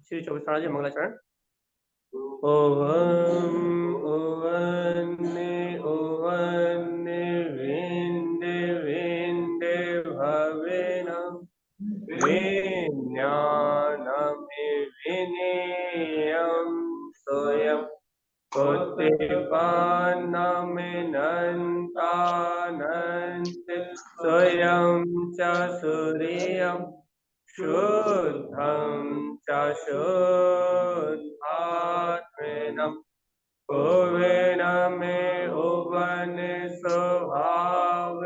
श्री 24 जी मंगलाचरण। ओवं ओवन्ने ओवन्ने विन्दे विन्दे भवेन विज्ञानमि विनेयं स्वयं कोटिपान्नमिनन्तानन्त स्वयं च सूर्यं शुद्धं च शुद्धात्मेनं भुवेन मे उवन स्वभाव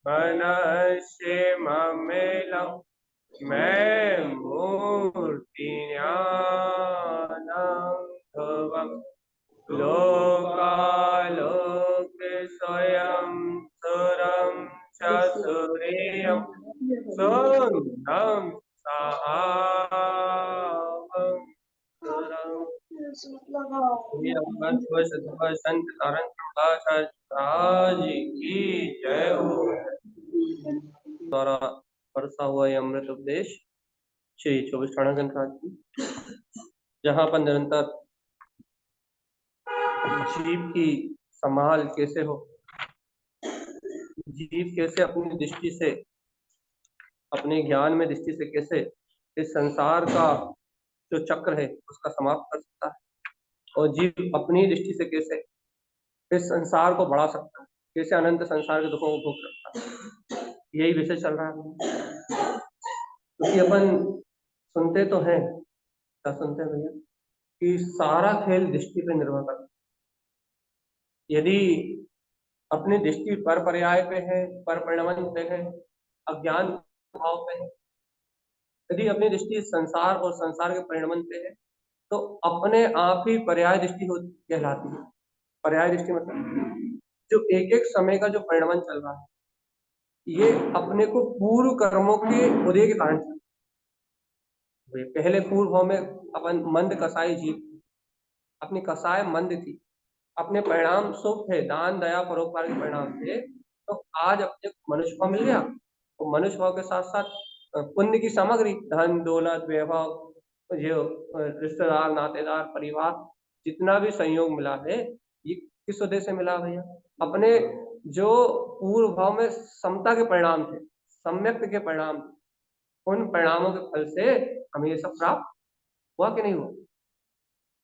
मनस्य ममेलं मैं मूर्ति ज्ञानं लोकालोक स्वयं सुरं च सूर्यं सुन्दं सहावं संत तारण प्रकाश की जय हो। द्वारा वर्षा हुआ ये अमृत उपदेश श्री 24 ग्रंथ की, जहाँ पर निरंतर जीव की संभाल कैसे हो, जीव कैसे अपनी दृष्टि से, अपने ज्ञान में दृष्टि से कैसे इस संसार का जो चक्र है उसका समाप्त कर सकता है, और जीव अपनी दृष्टि से कैसे इस संसार को बढ़ा सकता है, कैसे अनंत संसार के दुखों को भोग सकता है, यही विषय चल रहा है। क्योंकि अपन सुनते तो हैं, क्या सुनते हैं भैया, कि सारा खेल दृष्टि पे निर्भर करता है। यदि अपनी दृष्टि पर पर्याय पे है, पर परिणमन पे है, अज्ञान भाव पे है, यदि अपनी दृष्टि संसार और संसार के परिणमन पे है, तो अपने आप ही पर्याय दृष्टि कहलाती है। पर्याय दृष्टि मतलब जो एक एक समय का जो परिणमन चल रहा है, ये अपने को पूर्व कर्मों के उदय के कारण चल रहा है। पहले पूर्व भाव में अपन मंद कसाई जीव, अपनी कसाय मंद थी, अपने परिणाम शुभ थे, दान दया परोपकार के परिणाम थे, तो आज अपने मनुष्य भाव मिल गया। तो मनुष्य भाव के साथ साथ पुण्य की सामग्री, धन दौलत वैभव, जो रिश्तेदार नातेदार परिवार, जितना भी संयोग मिला है, ये किस उद्देश्य से मिला भैया? अपने जो पूर्व भाव में समता के परिणाम थे, सम्यक्त के परिणाम थे, उन परिणामों के फल से हमें ये सब प्राप्त हुआ कि नहीं हुआ?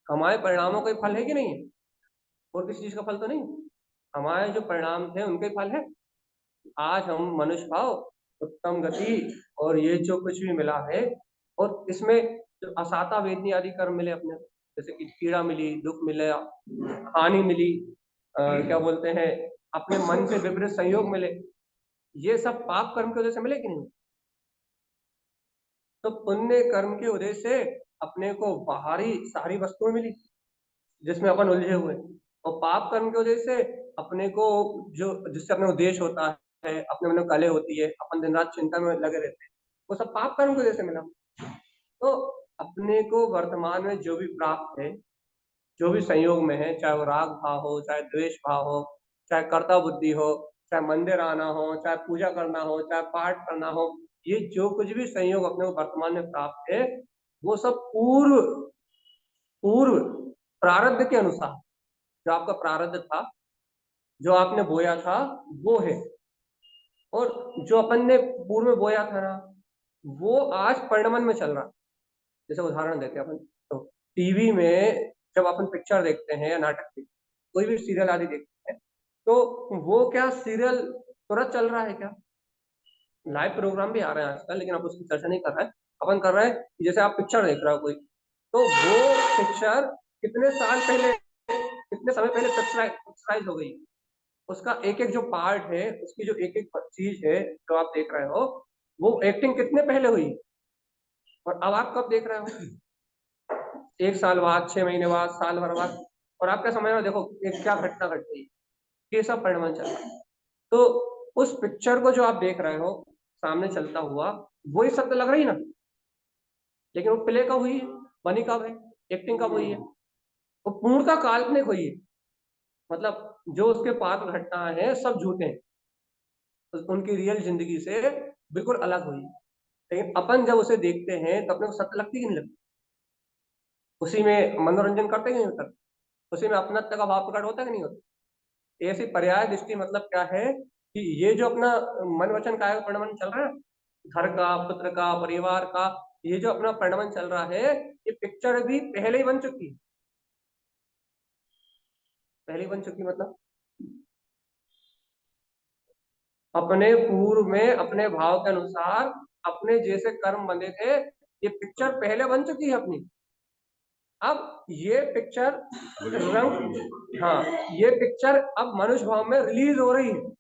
हमारे परिणामों का फल है कि नहीं है? और किसी चीज का फल तो नहीं। हमारे जो परिणाम थे उनके फल है। आज हम मनुष्य भाव, उत्तम गति और ये जो कुछ भी मिला है, और इसमें जो असाता वेदनी आदि कर्म मिले अपने, जैसे कि पीड़ा मिली, दुख मिला, हानि मिली, क्या बोलते हैं, अपने मन से विपरीत संयोग मिले, ये सब पाप कर्म के वजह से मिले कि नहीं? तो पुण्य कर्म के उद्देश्य से अपने को बाहरी सारी वस्तुएं मिली जिसमें अपन उलझे हुए, और पाप कर्म की वजह से अपने को जो जिससे अपने उद्देश्य होता है, अपने मन में कले होती है, अपन दिन रात चिंता में लगे रहते हैं, वो सब पाप कर्म की वजह से मिला। तो अपने को वर्तमान में जो भी प्राप्त है, जो भी संयोग में है, चाहे वो राग भाव हो, चाहे द्वेष भाव हो, चाहे कर्ता बुद्धि हो, चाहे मंदिर आना हो, चाहे पूजा करना हो, चाहे पाठ करना हो, ये जो कुछ भी संयोग अपने को वर्तमान में प्राप्त है, वो सब पूर्व पूर्व प्रारब्ध के अनुसार, जो आपका प्रारब्ध था, जो आपने बोया था, वो है। और जो अपन ने पूर्व में बोया था ना, वो आज परिणमन में चल रहा है। जैसे उदाहरण देते हैं अपन, तो टीवी में जब अपन पिक्चर देखते हैं या नाटक देखते हैं, कोई भी सीरियल आदि देखते हैं, तो वो क्या सीरियल तुरंत चल रहा है क्या? लाइव प्रोग्राम भी आ रहे हैं आजकल, लेकिन आप उसकी चर्चा नहीं कर रहे हैं। अपन कर रहे हैं जैसे आप पिक्चर देख रहे हो कोई, तो वो पिक्चर कितने साल पहले, कितने समय पहले पिक्चराइज हो गई, उसका एक एक जो पार्ट है, उसकी जो एक एक चीज है जो आप देख रहे हो, वो एक्टिंग कितने पहले हुई, और अब आप कब देख रहे हो? 1 साल बाद, 6 महीने बाद, साल भर बाद, और आप क्या समझ रहे हो? देखो एक क्या घटना घट गई, ये सब परिणाम चल रहा है। तो उस पिक्चर को जो आप देख रहे हो सामने चलता हुआ, वही सत्य लग रही ना, लेकिन वो प्ले कब हुई है, बनी कब है, एक्टिंग कब हुई है, वो पूर्णतः काल्पनिक हुई है। मतलब जो उसके पात्र घटना है सब झूठे हैं, तो उनकी रियल जिंदगी से बिल्कुल अलग हुई। लेकिन अपन जब उसे देखते हैं तो अपने को सत्य लगती कि नहीं लगती? उसी में मनोरंजन करते कि नहीं करते? उसी में अपनत्व का भाव प्रकट होता कि नहीं होता? ऐसी पर्याय दृष्टि मतलब क्या है कि ये जो अपना मन वचन काया परिणमन चल रहा है, घर का, पुत्र का, परिवार का, ये जो अपना परिणमन चल रहा है, ये पिक्चर भी पहले ही बन चुकी है। पहले ही बन चुकी मतलब अपने पूर्व में अपने भाव के अनुसार अपने जैसे कर्म बंधे थे, ये पिक्चर पहले बन चुकी है अपनी। अब ये पिक्चर रंग, हाँ, ये पिक्चर अब मनुष्य भाव में रिलीज हो रही है।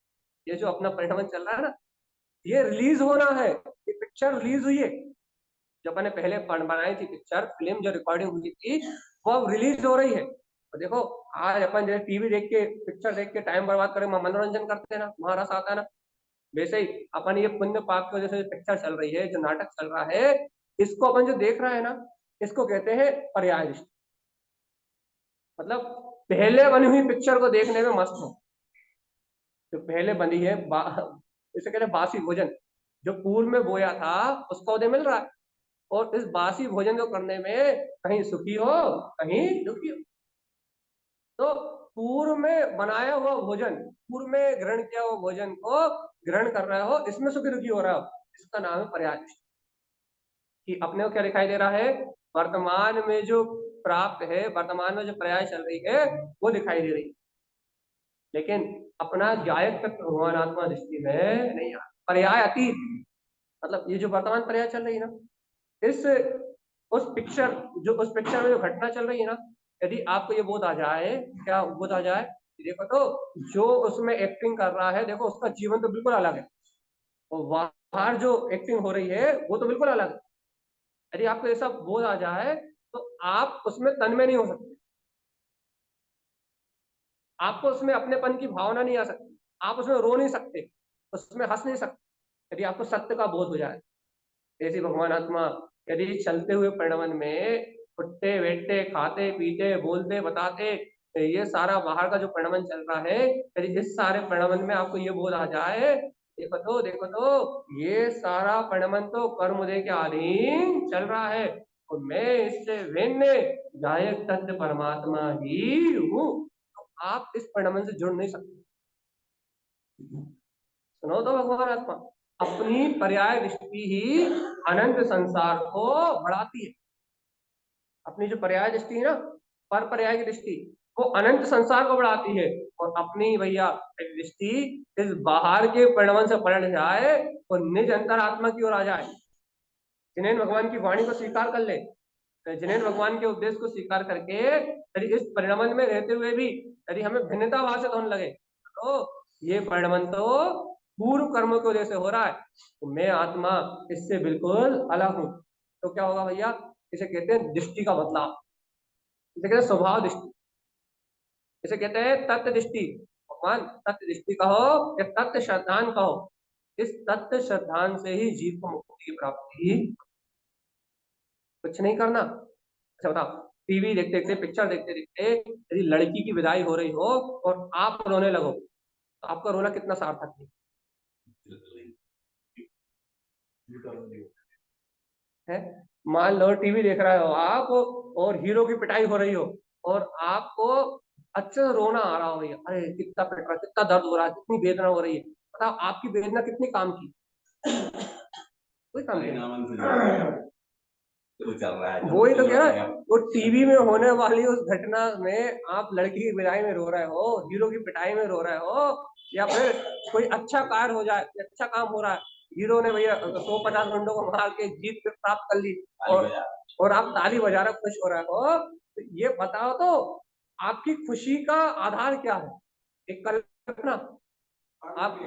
ये जो अपना परिणमन चल रहा है ना, ये रिलीज होना है। ये पिक्चर रिलीज हुई है, जो अपने पहले बनाई थी पिक्चर, फिल्म जो रिकॉर्डिंग हुई थी, वो अब रिलीज हो रही है। तो देखो, आज अपन जो टीवी देख के, पिक्चर देख के टाइम बर्बाद करें, मनोरंजन करते हैं ना, महारस आता है ना, वैसे ही अपन ये पुण्य पाप की वजह से पिक्चर चल रही है, जो नाटक चल रहा है, इसको अपन जो देख रहे हैं ना, इसको कहते हैं पर्याय दृष्टि। मतलब पहले बनी हुई पिक्चर को देखने में मस्त हो, जो पहले बनी है इसे कहते हैं बासी भोजन, जो पूर्व में बोया था उसका उदय मिल रहा है, और इस बासी भोजन को करने में कहीं सुखी हो, कहीं दुखी हो। तो पूर्व में बनाया हुआ भोजन, पूर्व में ग्रहण किया हुआ भोजन को ग्रहण कर रहे हो, इसमें सुखी दुखी हो रहा हो, इसका नाम है पर्याय दृष्टि। कि अपने को क्या दिखाई दे रहा है, वर्तमान में जो प्राप्त है, वर्तमान में जो पर्याय चल रही है, वो दिखाई दे रही है। लेकिन अपना गायक तत्व भगवान आत्मा दृष्टि में नहीं आ, पर्याय अतीत, मतलब ये जो वर्तमान पर्याय चल रही है ना, इस उस पिक्चर में जो घटना चल रही है ना, यदि आपको ये बोध आ जाए, क्या बोध आ जाए, देखो तो जो उसमें एक्टिंग कर रहा है, देखो उसका जीवन तो बिल्कुल अलग है, और बाहर जो एक्टिंग हो रही है वो तो बिल्कुल अलग है। यदि आपको ऐसा बोध आ जाए तो आप उसमें तन्मय नहीं हो सकते, आपको उसमें अपनेपन की भावना नहीं आ सकती, आप उसमें रो नहीं सकते, उसमें हंस नहीं सकते, यदि आपको सत्य का बोध हो जाए। ऐसी भगवान आत्मा यदि चलते हुए परिणमन में उठते बैठते खाते पीते बोलते बताते, ये सारा बाहर का जो परिणमन चल रहा है, यदि इस सारे परिणमन में आपको ये बोध आ जाए, देखो तो ये सारा परिणमन तो कर्मोदय के अधीन चल रहा है, और मैं इससे भिन्न गायक तत्व परमात्मा ही हूँ। तो आप इस परिणमन से जुड़ नहीं सकते। सुनो तो भगवान आत्मा, अपनी पर्याय दृष्टि ही अनंत संसार को बढ़ाती है। अपनी जो पर्याय दृष्टि है ना, पर पर्याय की दृष्टि, वो अनंत संसार को बढ़ाती है। और अपनी भैया दृष्टि इस बाहर के परिणमन से पलट जाए और निज अंतरात्मा की ओर आ जाए, जिन्हें भगवान की वाणी को स्वीकार कर ले, जिन्हें भगवान के उपदेश को स्वीकार करके यदि इस परिणमन में रहते हुए भी यदि हमें भिन्नता भाषित होने लगे, तो ये परिणमन तो पूर्व कर्मों की वजह से हो रहा है, तो मैं आत्मा इससे बिल्कुल अलग हूँ। तो क्या होगा भैया, इसे कहते हैं दृष्टि का बदलाव, इसे कहते हैं स्वभाव दृष्टि, इसे कहते हैं तत्व दृष्टि। भगवान तत्व दृष्टि कहो या तत्व श्रद्धान कहो, इस तत्व श्रद्धान से ही जीव को मुक्ति की प्राप्ति, कुछ नहीं करना। अच्छा बताओ, टीवी देखते देखते, पिक्चर देखते देखते यदि लड़की की विदाई हो रही हो और आप रोने लगो, तो आपका रोना कितना सार्थक है? मान लो टीवी देख रहे हो आप और हीरो की पिटाई हो रही हो, और आपको अच्छे से रोना आ रहा हो, भैया अरे कितना पिट रहा है, कितना दर्द हो रहा है, कितनी वेदना हो रही है, बताओ आपकी वेदना कितनी काम की? कोई काम की। वही तो कह रहा है, वो टीवी में होने वाली उस घटना में आप लड़की की विदाई में रो रहे हो, हीरो की पिटाई में रो रहे हो, या फिर कोई अच्छा कार्य हो जाए, अच्छा काम हो रहा है, हीरो ने भैया 150 गुंडों को मार के जीत पे प्राप्त कर ली, और आप ताली बजा रहे खुश हो रहे हो, तो ये बताओ तो आपकी खुशी का आधार क्या है? एक कल्पना। आप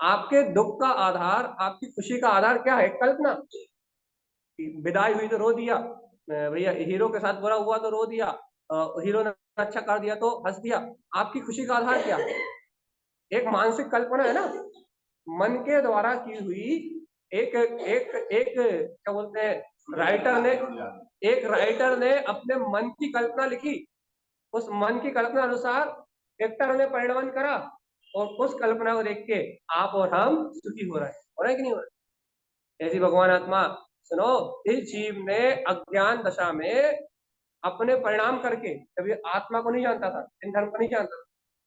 आपके दुख का आधार, आपकी खुशी का आधार क्या है? कल्पना। विदाई हुई तो रो दिया, भैया हीरो के साथ बुरा हुआ तो रो दिया, हीरो ने अच्छा कर दिया तो हंस दिया, आपकी खुशी का आधार क्या है? एक मानसिक कल्पना है ना, मन के द्वारा की हुई। एक एक एक क्या बोलते हैं, राइटर ने, एक राइटर ने अपने मन की कल्पना लिखी, उस मन की कल्पना अनुसार एक्टर ने परिणमन करा, और उस कल्पना को देख के आप और हम सुखी हो रहे हैं, हो रहे हैं कि नहीं हो रहे? ऐसी भगवान आत्मा सुनो, इस जीव ने अज्ञान दशा में अपने परिणाम करके, जब ये आत्मा को नहीं जानता था, इन धर्म को नहीं जानता था,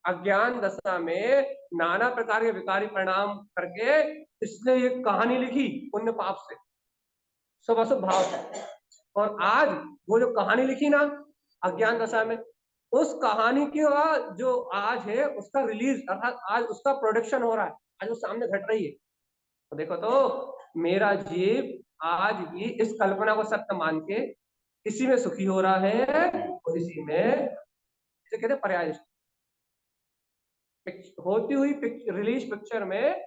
अज्ञान दशा में नाना प्रकार के विकारी परिणाम करके इसने ये कहानी लिखी पुण्य पाप से, शुभ अशुभ भाव से। और आज वो जो कहानी लिखी ना अज्ञान दशा में, उस कहानी की जो आज है उसका रिलीज, अर्थात आज उसका प्रोडक्शन हो रहा है, आज वो सामने घट रही है। तो देखो तो मेरा जीव आज भी इस कल्पना को सत्य मान के इसी में सुखी हो रहा है, और इसी में इसे कहते हैं पर्याय होती हुई रिलीज पिक्चर में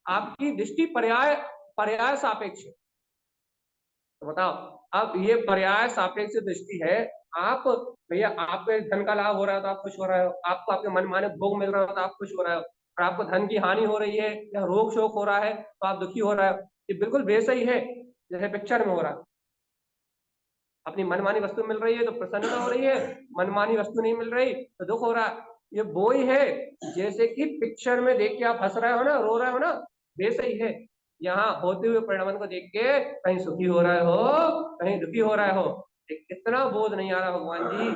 आपकी दृष्टि पर्याय पर्याय सापेक्ष। तो बताओ, अब ये पर्याय सापेक्ष दृष्टि है। आप भैया, आपके धन का लाभ हो रहा है तो आप खुश हो रहे हो, आपको आपके मन माने भोग मिल रहा हो तो आप खुश हो रहे हो, और आपको धन की हानि हो रही है या रोग शोक हो रहा है तो आप दुखी हो रहे हो। ये बिल्कुल वैसा ही है जैसे पिक्चर में हो रहा है। अपनी मनमानी वस्तु मिल रही है तो प्रसन्नता हो रही है, मनमानी वस्तु नहीं मिल रही तो दुख हो रहा है। ये वो ही है जैसे कि पिक्चर में देख के आप हंस रहे हो ना, रो रहे हो ना, वैसे ही है यहाँ होते हुए परिणाम को देख के कहीं सुखी हो रहे हो, कहीं दुखी हो रहे हो। इतना बोध नहीं आ रहा भगवान जी,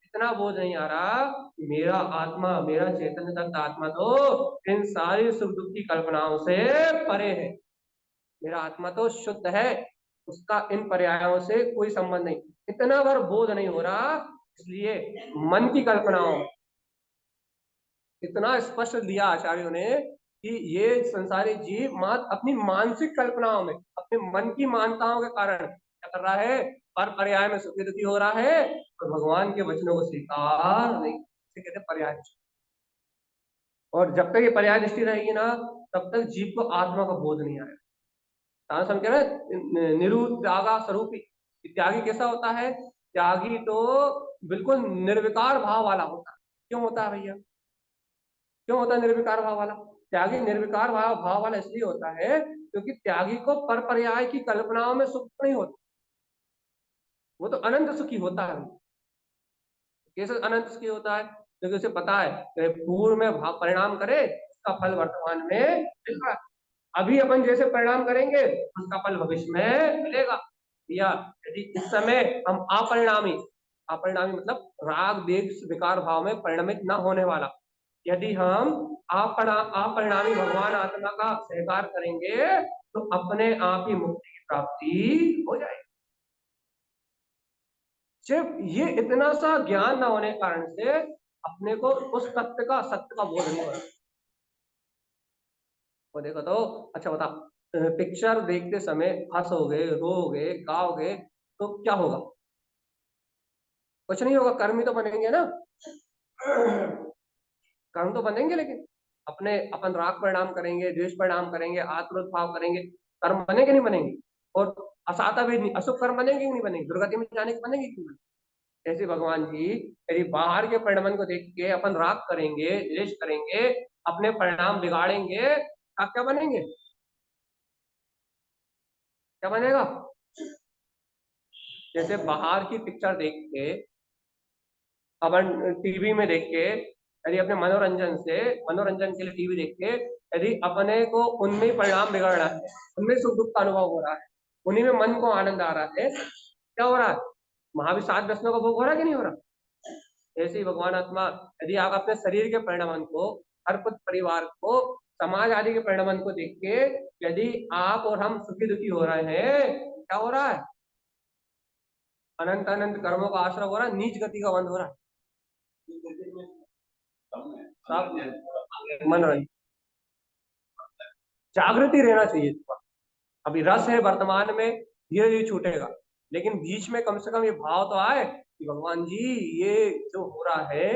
इतना बोध नहीं आ रहा कि मेरा आत्मा, मेरा चैतन्य तत्व आत्मा तो इन सारी सुख दुख की कल्पनाओं से परे है। मेरा आत्मा तो शुद्ध है, उसका इन पर्यायों से कोई संबंध नहीं। इतना बार बोध नहीं हो रहा, इसलिए मन की कल्पनाओं में इतना स्पष्ट दिया आचार्यों ने कि ये संसारी जीव मात्र अपनी मानसिक कल्पनाओं में, अपने मन की मान्यताओं के कारण क्या कर रहा है, पर पर्याय में सुखी दुखी हो रहा है, और भगवान के वचनों को स्वीकार नहीं, इसे कहते हैं पर्याय दृष्टि। और जब तक ये पर्याय दृष्टि रहेगी ना, तब तक जीव को आत्मा का बोध नहीं आएगा। समझ रहे, निरुद्यागा स्वरूपी त्यागी कैसा होता है? त्यागी तो बिल्कुल निर्विकार भाव वाला होता है। क्यों होता है भैया, क्यों होता है निर्विकार भाव वाला? त्यागी निर्विकार भाव वाला इसलिए होता है क्योंकि त्यागी को पर पर्याय की कल्पनाओं में सुख नहीं होता, वो तो अनंत सुखी होता है। कैसे अनंत सुखी होता है? क्योंकि उसे पता है कि पूर्व में परिणाम करे उसका फल वर्तमान में मिल रहा है, अभी अपन जैसे परिणाम करेंगे उसका फल भविष्य में मिलेगा। या यदि इस समय हम अपरिणामी, अपरिणामी मतलब राग देश विकार भाव में परिणमित न होने वाला, यदि हम अपरिणामी भगवान आत्मा का स्वीकार करेंगे तो अपने आप ही मुक्ति की प्राप्ति हो जाएगी। सिर्फ ये इतना सा ज्ञान न होने के कारण से अपने को उस तत्व का, सत्य का बोध नहीं हो रहा। वो देखो तो, अच्छा बता, पिक्चर देखते समय हंसोगे, रोओगे, गाओगे तो क्या होगा? कुछ नहीं होगा, कर्म ही तो बनेंगे ना, कर्म तो बनेंगे। लेकिन अपने अपन राग परिणाम करेंगे, द्वेष परिणाम करेंगे, आत्मरोध भाव करेंगे, कर्म बनेंगे नहीं बनेंगे? और असाता भी नहीं, अशुभ कर्म बनेंगे कि नहीं बनेंगे? दुर्गति में जाने के बनेंगे कि नहीं? ऐसे भगवान जी यदि बाहर के परिणाम को देख के अपन राग करेंगे, द्वेष करेंगे, अपने परिणाम बिगाड़ेंगे, आप क्या बनेंगे? क्या बनेगा? जैसे बाहर की पिक्चर देख के, अपन टीवी में देख के, यदि अपने मनोरंजन से, मनोरंजन के लिए टीवी देख के यदि अपने को उनमें ही परिणाम बिगड़ रहा है, उनमें सुख दुख का अनुभव हो रहा है, उन्हीं में मन को आनंद आ रहा है, क्या हो रहा है? महावीर 7 व्यसनों का भोग हो रहा है कि नहीं हो रहा? ऐसे ही भगवान आत्मा यदि आप अपने शरीर के परिणाम को, हर कुछ परिवार को, समाज आदि के परिणाम को देख के यदि आप और हम सुखी दुखी हो रहे हैं, क्या हो रहा है? अनंत अनंत कर्मों का आश्रय हो रहा है, नीच गति का बंध हो रहा है। सब मनोरंजन, जागृति रहना चाहिए। अभी रस है वर्तमान में, धीरे धीरे छूटेगा, लेकिन बीच में कम से कम ये भाव तो आए कि भगवान जी ये जो हो रहा है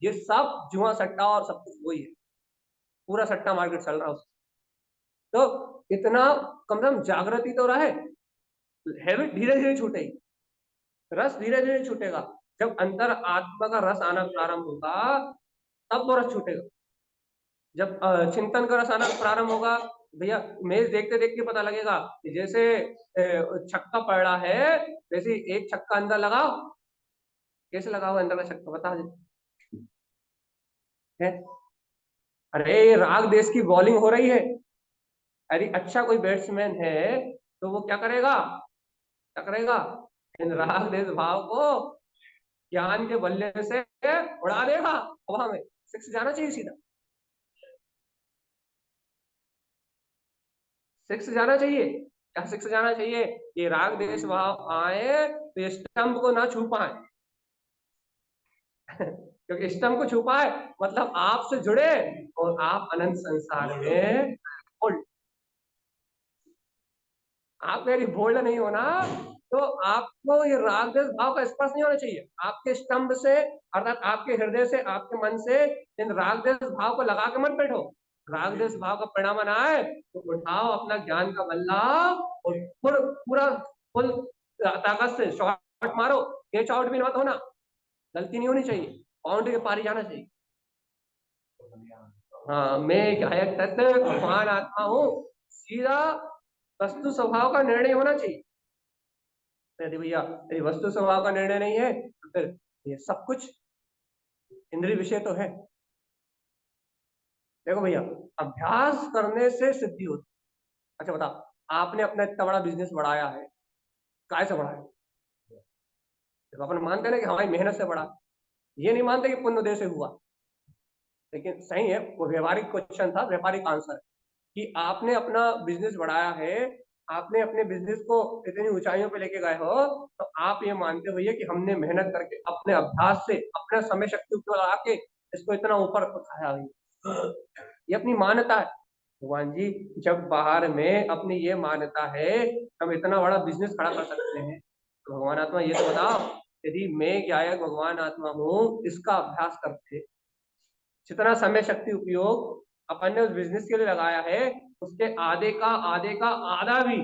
ये सब जुआ सट्टा और सब कुछ वही है, पूरा सट्टा मार्केट चल रहा है उसका। तो इतना कम से कम जागृति तो रहे, हैबिट धीरे धीरे छूटेगी, रस धीरे धीरे छूटेगा। जब अंतर आत्मा का रस आना प्रारंभ होगा तब वो रस छूटेगा। जब चिंतन का रस आना प्रारंभ होगा, भैया मैच देखते देखते पता लगेगा कि जैसे छक्का पड़ रहा है, वैसे एक छक्का अंदर लगाओ, कैसे लगाओ अंदर का छक्का बता दे है? अरे राग देश की बॉलिंग हो रही है, अरे अच्छा कोई बैट्समैन है, तो वो क्या करेगा, क्या करेगा, इन राग देश भाव को ज्ञान के बल्ले से उड़ा देगा हवा में। सिक्स जाना चाहिए सीधा, सिक्स जाना चाहिए। क्या सिक्स जाना चाहिए? ये राग देश भाव आए तो ये स्तंभ को ना छू पाए क्योंकि स्तंभ को छू पाए मतलब आपसे जुड़े और आप अनंत संसार में बोल्ड। आप यदि बोल्ड नहीं होना तो आपको ये राग देश भाव का स्पर्श नहीं होना चाहिए। आपके स्तंभ से अर्थात आपके हृदय से, आपके मन से इन राग देश भाव को लगा के मत बैठो। राग देश भाव का परिणाम आए तो उठाओ अपना ज्ञान का बल्ला और पूरा फुल ताकत से शॉट मारो। कैच आउट भी मत होना, गलती नहीं होनी चाहिए, बाउंड्री के पार ही जाना चाहिए। हाँ, मैं एक अयक तत्व महान आत्मा हूँ, सीधा वस्तु स्वभाव का निर्णय होना चाहिए। यदि भैया यदि वस्तु स्वभाव का निर्णय नहीं है तो फिर ये सब कुछ इंद्रिय विषय तो है। देखो भैया, अभ्यास करने से सिद्धि होती। अच्छा बता, आपने अपना इतना बड़ा बिजनेस बढ़ाया है, काय से बढ़ाया? देखो अपन मानते हैं कि हमारी मेहनत से बढ़ा, ये नहीं मानते कि पुण्य उदय से हुआ। लेकिन सही है, वो व्यवहारिक क्वेश्चन था, व्यापारिक आंसर है कि आपने अपना बिजनेस बढ़ाया है, आपने अपने बिजनेस को इतनी ऊंचाइयों पे लेके गए हो, तो आप ये मानते हुए कि हमने मेहनत करके अपने अभ्यास से अपना समय शक्ति उपयोग लगा के इसको इतना ऊपर उठाया है। ये अपनी मान्यता है भगवान जी। जब बाहर में अपनी ये मान्यता है हम इतना बड़ा बिजनेस खड़ा कर सकते हैं, तो भगवान आत्मा ये तो बताओ, यदि मैं गायक भगवान आत्मा हूँ इसका अभ्यास करते, जितना समय शक्ति उपयोग अपन ने उस बिजनेस के लिए लगाया है उसके आधे का आधा भी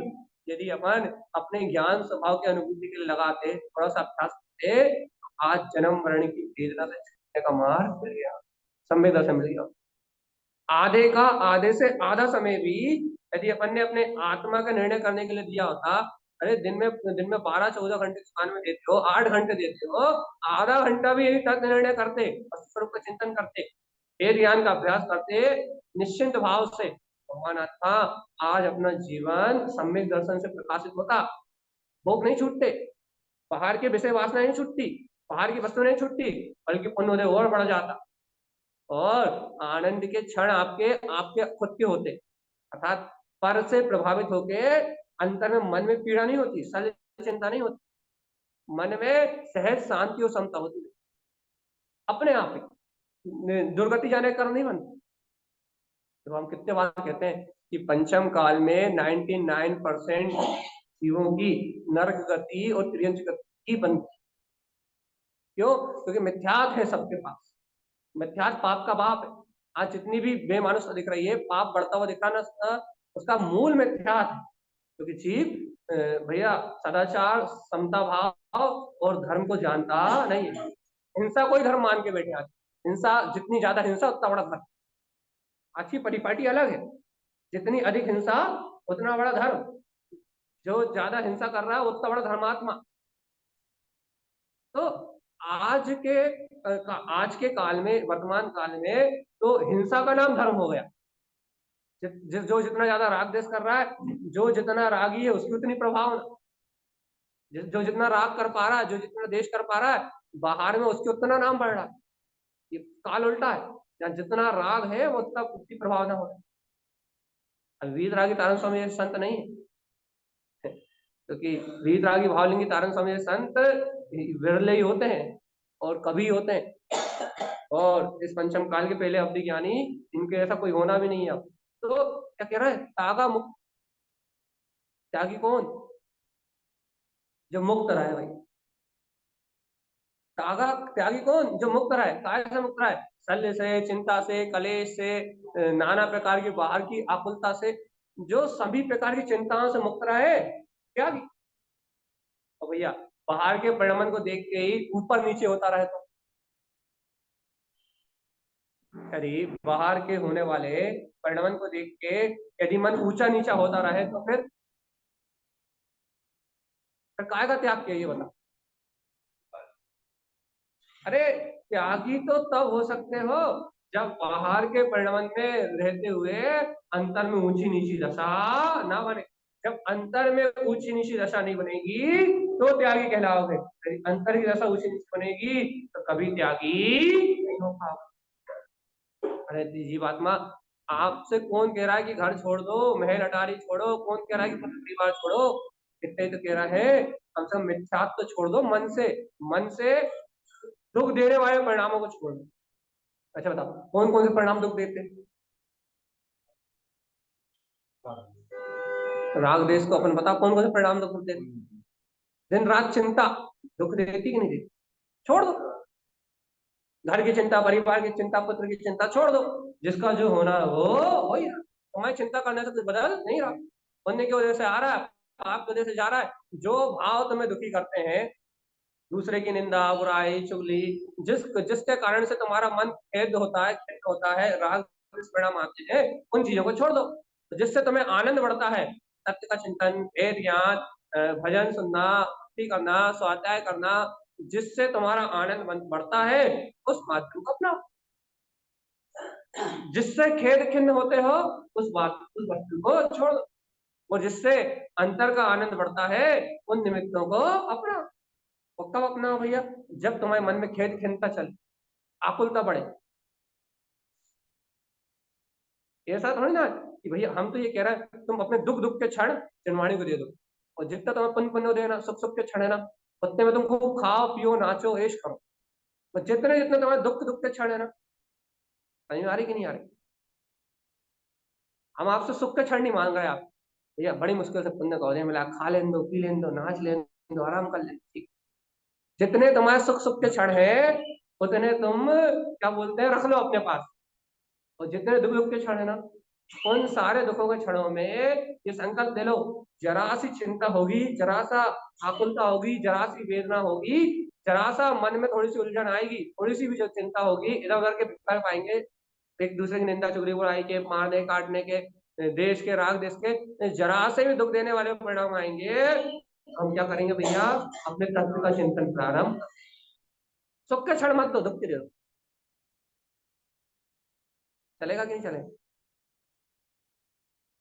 यदि अपन अपने ज्ञान स्वभाव की अनुभूति के लिए लगाते, थोड़ा सा अभ्यास करते, तो आज जन्म मरण की वेदना से छूटने का मार्ग मिल गया, सम्यक दर्शन मिल गया। आधे का आधे से आधा समय भी यदि अपन ने अपने आत्मा का निर्णय करने के लिए दिया होता, अरे दिन में 12-14 घंटे दुकान में देते हो, 8 घंटे देते हो, आधा घंटा भी यदि तर्क निर्णय करते, स्वरूप का चिंतन करते, वेद ज्ञान का अभ्यास करते निश्चिंत भाव से, भगवान आत्मा आज अपना जीवन सम्यक दर्शन से प्रकाशित होता। भोग नहीं छूटते, बाहर के विषय वासना नहीं छूटती, बाहर की वस्तु नहीं छूटती, बल्कि पुण्य उदय और बढ़ जाता और आनंद के क्षण आपके आपके खुद के होते, अर्थात पर से प्रभावित होके अंतर में मन में पीड़ा नहीं होती, सल चिंता नहीं होती, मन में सहज शांति और समता होती है, अपने आप ही दुर्गति जाने का कारण नहीं बनता। तो हम कितने बार कहते हैं कि पंचम काल में 99% जीवों की नरक गति और त्रियंच गति ही बनती। क्यों? क्योंकि मिथ्यात है सबके पास, मिथ्यात पाप का बाप है। आज जितनी भी बेमानुषता दिख रही है, पाप बढ़ता हुआ दिख रहा ना, उसका मूल मिथ्यात है। क्योंकि जीव भैया सदाचार, समता भाव और धर्म को जानता नहीं है। हिंसा कोई धर्म मान के बैठे, आज हिंसा जितनी ज्यादा हिंसा उतना बड़ा धर्म। आज की परिपाटी अलग है, जितनी अधिक हिंसा उतना बड़ा धर्म, जो ज्यादा हिंसा कर रहा है उतना बड़ा धर्मात्मा। तो आज के काल में, वर्तमान काल में तो हिंसा का नाम धर्म हो गया। जो जितना ज्यादा राग देश कर रहा है, जो जितना रागी है उसकी उतनी प्रभाव, जो जितना राग कर पा रहा है, जो जितना देश कर पा रहा है बाहर में, उसके उतना नाम बढ़ रहा है। ये काल उल्टा है, जहाँ जितना राग है वो उतना उतनी प्रभाव ना हो। वीत रागी तारण स्वामी जैसे संत नहीं है, क्योंकि वीत रागी भावलिंगी तारण स्वामी जैसे संत विरले ही होते हैं और कभी होते हैं, और इस पंचम काल के पहले अवधि ज्ञानी इनके ऐसा कोई होना भी नहीं है। अब तो क्या कह रहा है, तागा मुक्त, त्यागी कौन? जो मुक्त रहा है भाई। तागा त्यागी कौन? जो मुक्त रहा है। काय से मुक्त रहा है? शल्य से, चिंता से, कलेश से, नाना प्रकार की बाहर की आकुलता से, जो सभी प्रकार की चिंताओं से मुक्त रहा है त्यागी। तो भैया बाहर के परिणाम को देख के ही ऊपर नीचे होता रहे तो, यदि बाहर के होने वाले परिणाम को देख के यदि मन ऊंचा नीचा होता रहे तो फिर काय का त्याग किया, ये बता। अरे त्यागी तो तब हो सकते हो जब बाहर के परिणाम में रहते हुए अंतर में ऊंची नीची दशा ना बने, जब अंतर में ऊंची नीची दशा नहीं बनेगी तो त्यागी कहलाओगे। यदि अंतर की दशा ऊंची नीची बनेगी तो कभी त्यागी नहीं हो पाओगे। अरे जीवात्मा, आपसे कौन कह रहा है कि घर छोड़ दो, महल अटारी छोड़ो, कौन कह रहा है कि परिवार छोड़ो? इतने तो कह रहा है हम सब मिथ्यात्व तो छोड़ दो, मन से दुख देने वाले परिणामों को छोड़ दो। अच्छा बताओ, कौन कौन से परिणाम दुख देते हैं? राग देश को अपन बताओ कौन कौन से परिणाम दुख देते? दिन रात चिंता दुख देती कि नहीं देती? छोड़ दो। घर की चिंता, परिवार की चिंता, पुत्र की चिंता छोड़ दो। जिसका जो होना है वो वही है। तुम्हें चिंता करने से कुछ बदल नहीं रहा। बनने की वजह से आ रहा है, पाप की वजह से जा रहा है। जो भाव तुम्हें दुखी करते हैं, दूसरे की निंदा, बुराई, चुगली, जिसके कारण से तुम्हारा मन खेद होता है, खेद होता है, राग परिणाम आते हैं, उन चीजों को छोड़ दो। तो जिससे तुम्हें आनंद बढ़ता है, सत्य का चिंतन, वेद ज्ञान, भजन सुनना, भक्ति करना, स्वाध्याय करना, जिससे तुम्हारा आनंद बढ़ता है, उस माध्यम को अपनाओ। जिससे खेद खिन्न होते हो, उस वस्तु को छोड़ दो। और जिससे अंतर का आनंद बढ़ता है, उन निमित्तों को अपनाओ। वो कब अपनाओ भैया? जब तुम्हारे मन में खेद खिन्नता चले, आकुलता बढ़े। ऐसा थोड़ी ना कि भैया हम तो ये कह रहे हैं तुम अपने दुख दुख के क्षण चिन्वाणी को दे दो, और जितना तुम्हें पुण्य पुण्य देना, सुख सुख के क्षण है ना, उतने में तुम खूब खाओ पियो नाचो ऐश करो। और जितने जितने तुम्हारे दुख दुख के क्षण है ना, समझ में आ रही कि नहीं आ रही? हम आपसे सुख के क्षण नहीं मांग रहे। आप भैया बड़ी मुश्किल से पुण्य का उदय मिला, खा लेने दो, पी लेने दो, नाच लेने दो, आराम कर लेने, ठीक। जितने तुम्हारे सुख सुख के क्षण है, उतने तुम क्या बोलते हैं रख लो अपने पास। और जितने दुख दुख के क्षण है ना, उन सारे दुखों के क्षणों में ये संकल्प ले लो, जरा सी चिंता होगी, जरा सा आकुलता होगी, जरा सी वेदना होगी, जरा सा मन में थोड़ी सी उलझन आएगी, थोड़ी सी भी जो चिंता होगी, इधर उधर के विकल्प आएंगे, एक दूसरे की निंदा चुगली बुराई के, मारने काटने के, देश के, राग देश के, जरा से भी दुख देने वाले परिणाम आएंगे। हम क्या करेंगे भैया? अपने तत्व का चिंतन प्रारंभ। सुख के क्षण मत दो, दुख के दे दो। चलेगा कि नहीं चलेगा?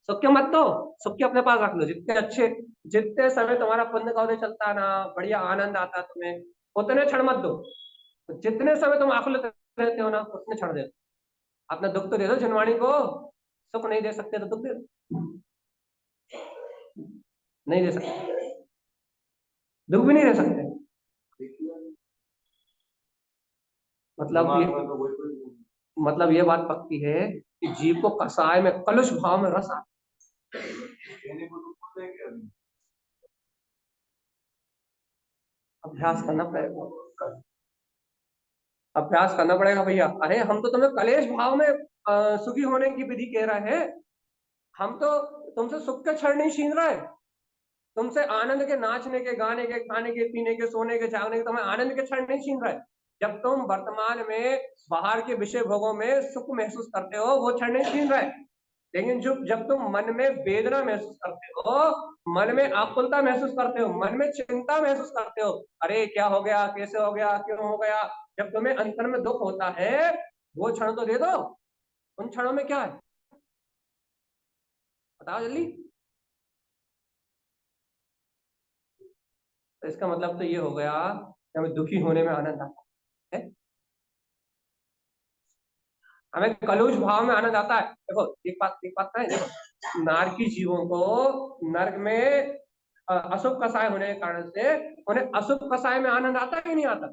सुख के मत दो, सुख के अपने पास रख लो। जितने अच्छे, जितने समय तुम्हारा पुण्य का उदय चलता है ना, बढ़िया आनंद आता है तुम्हें, उतने क्षण मत दो। जितने समय तुम आकुलित रहते हो ना, उतने क्षण दे दो। अपना दुख तो दे दो जनवाणी को। सुख नहीं दे सकते तो दुख दे दो। नहीं दे सकते, दुख भी नहीं दे सकते। मतलब ये, मतलब ये बात पक्की है कि जीव को कसाय में, कलुष भाव में रस आता। अभ्यास करना पड़ेगा, अभ्यास करना पड़ेगा भैया। अरे हम तो तुम्हें कलेश भाव में सुखी होने की विधि कह रहे हैं। हम तो तुमसे सुख के क्षण नहीं छीन रहे, तुमसे आनंद के, नाचने के, गाने के, खाने के, पीने के, सोने के, जागने के, तुम्हें आनंद के क्षण नहीं छीन रहे। जब तुम वर्तमान में बाहर के विषय भोगों में सुख महसूस करते हो, वो क्षण नहीं छीन रहे। लेकिन जब तुम मन में वेदना महसूस करते हो, मन में आकुलता महसूस करते हो, मन में चिंता महसूस करते हो, अरे क्या हो गया, कैसे हो गया, क्यों हो गया, जब तुम्हें अंतर में दुख होता है, वो क्षण तो दे दो। उन क्षणों में क्या है बताओ जल्दी। तो इसका मतलब तो ये हो गया कि हमें दुखी होने में आनंद आता है, हमें कलुष भाव में आनंद आता है। देखो एक बात है, देखो नारकी जीवों को नर्क में अशुभ कसाय होने के कारण से उन्हें अशुभ कसाय में आनंद आता है कि नहीं आता?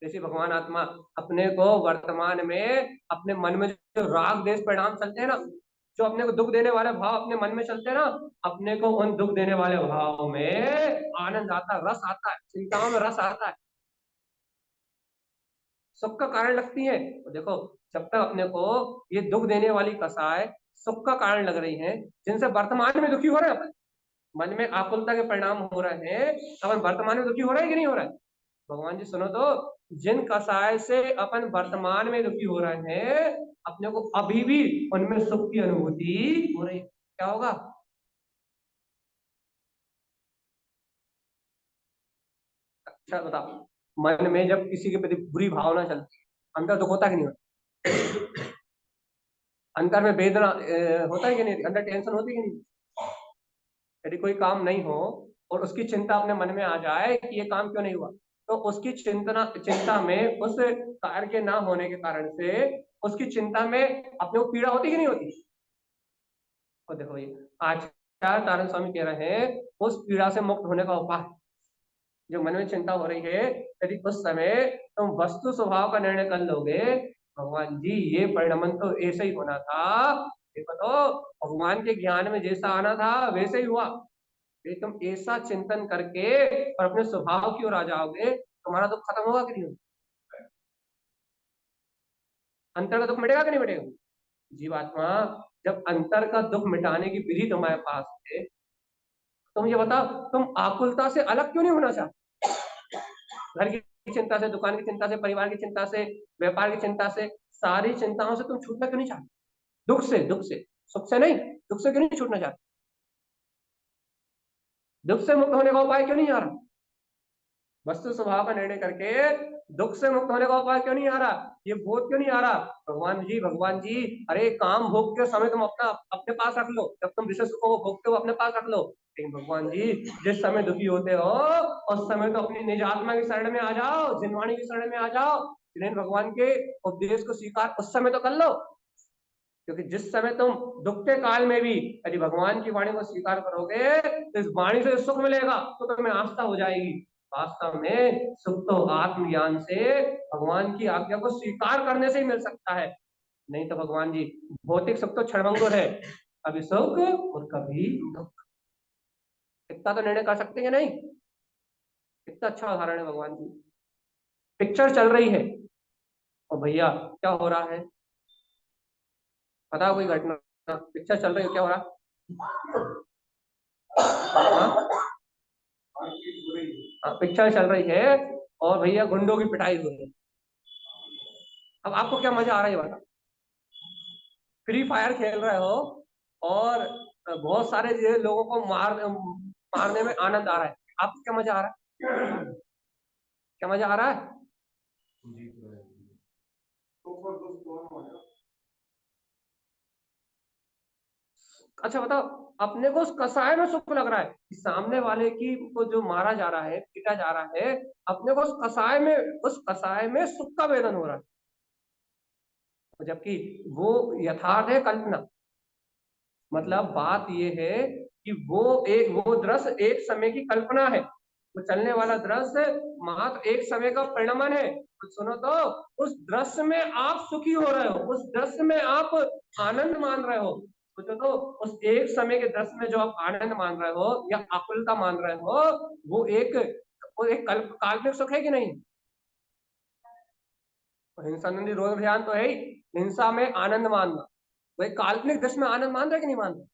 जैसे भगवान आत्मा अपने को वर्तमान में अपने मन में जो राग देश परिणाम चलते हैं ना, जो अपने को दुख देने वाले भाव अपने मन में चलते हैं ना, अपने को उन दुख देने वाले भाव में आनंद आता है, रस आता है, चिंताओं में रस आता है, सुख का कारण लगती है। तो देखो, जब तक अपने को ये दुख देने वाली कसाय सुख का कारण लग रही है, जिनसे वर्तमान में दुखी हो रहे हैं अपन, मन में आकुलता के परिणाम हो रहे हैं, अपन वर्तमान में दुखी हो रहे हैं कि नहीं हो रहा है? भगवान जी सुनो तो, जिन कसाय से अपन वर्तमान में दुखी हो रहे हैं, अपने को अभी भी उनमें सुख की अनुभूति हो रही है। क्या होगा? अच्छा बताओ, मन में जब किसी के प्रति बुरी भावना चलती है, अंदर दुख होता कि नहीं होता? अंदर में वेदना होता है कि नहीं, अंदर टेंशन होती है कि नहीं? यदि कोई काम नहीं हो और उसकी चिंता अपने मन में आ जाए कि ये काम क्यों नहीं हुआ, तो उसकी चिंता में उस कार्य के ना होने के कारण से उसकी चिंता में अपने को पीड़ा होती कि नहीं होती। और देखो ये आचार्य तारण स्वामी कह रहे हैं उस पीड़ा से मुक्त होने का उपाय, जो मन में चिंता हो रही है, यदि उस समय तुम वस्तु स्वभाव का निर्णय कर लोगे, भगवान जी ये परिणमन तो ऐसे ही होना था, देखो तो भगवान के ज्ञान में जैसा आना था वैसे ही हुआ। यदि तुम ऐसा चिंतन करके और अपने स्वभाव की ओर आ जाओगे, तुम्हारा दुख खत्म होगा कि नहीं होगा? अंतर का दुख मिटेगा कि नहीं मिटेगा? जीवात्मा, जब अंतर का दुख मिटाने की विधि तुम्हारे पास है, तुम ये बताओ तुम आकुलता से अलग क्यों नहीं होना चाहते? घर की चिंता से, दुकान की चिंता से, परिवार की चिंता से, व्यापार की चिंता से, सारी चिंताओं से तुम छूटना क्यों नहीं चाहते? दुख से सुख से नहीं, दुख से क्यों नहीं छूटना चाहते? दुख से मुक्त होने का उपाय क्यों नहीं आ रहा? वस्तु स्वभाव का निर्णय करके दुख से मुक्त होने का उपाय क्यों नहीं आ रहा? ये बोध क्यों नहीं आ रहा? भगवान जी, अरे काम भोग के समय तुम अपना अपने पास रख लो, जब तुम विषय सुखों को भोगते हो अपने पास रख लो, लेकिन भगवान जी जिस समय दुखी होते हो उस समय तो अपनी निज आत्मा की शरण में आ जाओ, जिनवाणी की शरण में आ जाओ, जिन्हें भगवान के उपदेश को स्वीकार उस समय तो कर लो। क्योंकि जिस समय तुम दुख के काल में भी यदि भगवान की वाणी को स्वीकार करोगे तो इस वाणी से सुख मिलेगा, तो तुम्हें आस्था हो जाएगी। वास्तव में सुख तो आत्मज्ञान से, भगवान की आज्ञा को स्वीकार करने से ही मिल सकता है। नहीं तो भगवान जी, भौतिक सुख तो क्षणभंगुर है, कभी सुख और कभी दुख। इतना तो निर्णय कर सकते हैं नहीं? कितना अच्छा उदाहरण है भगवान जी। पिक्चर चल रही है और भैया क्या हो रहा है, बताओ कोई घटना। पिक्चर चल रही है, क्या हो रहा है? पिक्चर चल रही है और भैया गुंडों की पिटाई हो रही है। अब आपको क्या मजा आ रहा है ये बता? फ्री फायर खेल रहे हो और बहुत सारे जो लोगों को मारने में आनंद आ रहा है, आपको क्या मजा आ रहा है? क्या मजा आ रहा है? अच्छा बताओ, अपने को उस कसाय में सुख लग रहा है कि सामने वाले की को जो मारा जा रहा है, पीटा जा रहा है, अपने को उस कसाय में सुख का वेदन हो रहा है, जबकि वो यथार्थ है कल्पना। मतलब बात ये है कि वो दृश्य एक समय की कल्पना है, वो चलने वाला दृश्य मात्र एक समय का परिणमन है। तो सुनो तो, उस दृश्य में आप सुखी हो रहे हो, उस दृश्य में आप आनंद मान रहे हो। सोचो तो, उस एक समय के दृश्य में जो आप आनंद मान रहे हो या आकुलता मान रहे हो, वो एक काल्पनिक सुख है कि नहीं? हिंसा नंदी रोग ध्यान तो है ही, हिंसा में आनंद मानना, वही काल्पनिक दृश्य में आनंद मान रहे कि नहीं मान रहे?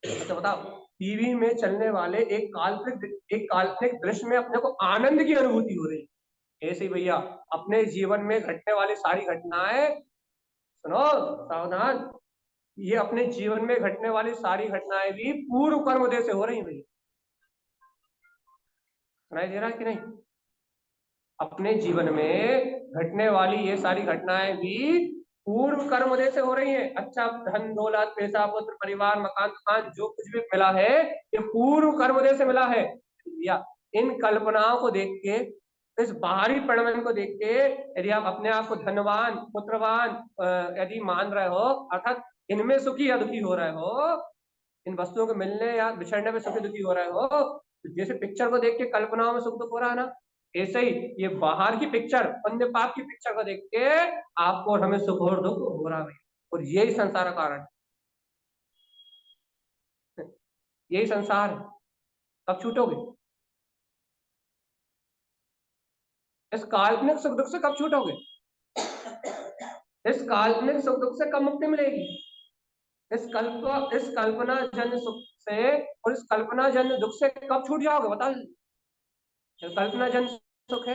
अच्छा बताओ, टीवी में चलने वाले एक काल्पनिक दृश्य में अपने को आनंद की अनुभूति हो रही है, ऐसे ही भैया अपने जीवन में घटने वाली सारी घटनाएं, सुनो सावधान, ये अपने जीवन में घटने वाली सारी घटनाएं भी पूर्व कर्म उदय से हो रही है भैया। सुनाई दे रहा है कि नहीं? अपने जीवन में घटने वाली ये सारी घटनाएं भी पूर्व कर्म उदय से हो रही हैं। अच्छा, धन दौलत पैसा पुत्र परिवार मकान दुकान जो कुछ भी मिला है, ये पूर्व कर्म उदय से मिला है। या इन कल्पनाओं को देख के, इस बाहरी परिणाम को देख के यदि आप अपने आप को धनवान पुत्रवान यदि मान रहे हो, अर्थात इनमें सुखी या दुखी हो रहे हो, इन वस्तुओं के मिलने या बिछड़ने में सुखी दुखी हो रहे हो, तो जैसे पिक्चर को देख के कल्पनाओं में सुख दुख हो रहा है ना, ऐसे ही ये बाहर की पिक्चर, पुण्य पाप की पिक्चर को देख के आपको और हमें सुख और दुख हो रहा है। और यही संसार का कारण है, यही संसार है। कब छूटोगे इस काल्पनिक सुख दुख से? कब छूटोगे इस काल्पनिक सुख दुख से? कब मुक्ति मिलेगी? इस कल्पना जन्य सुख से और इस कल्पना जन्य दुख से कब छूट जाओगे बताओ? कल्पना जन्य सुख है,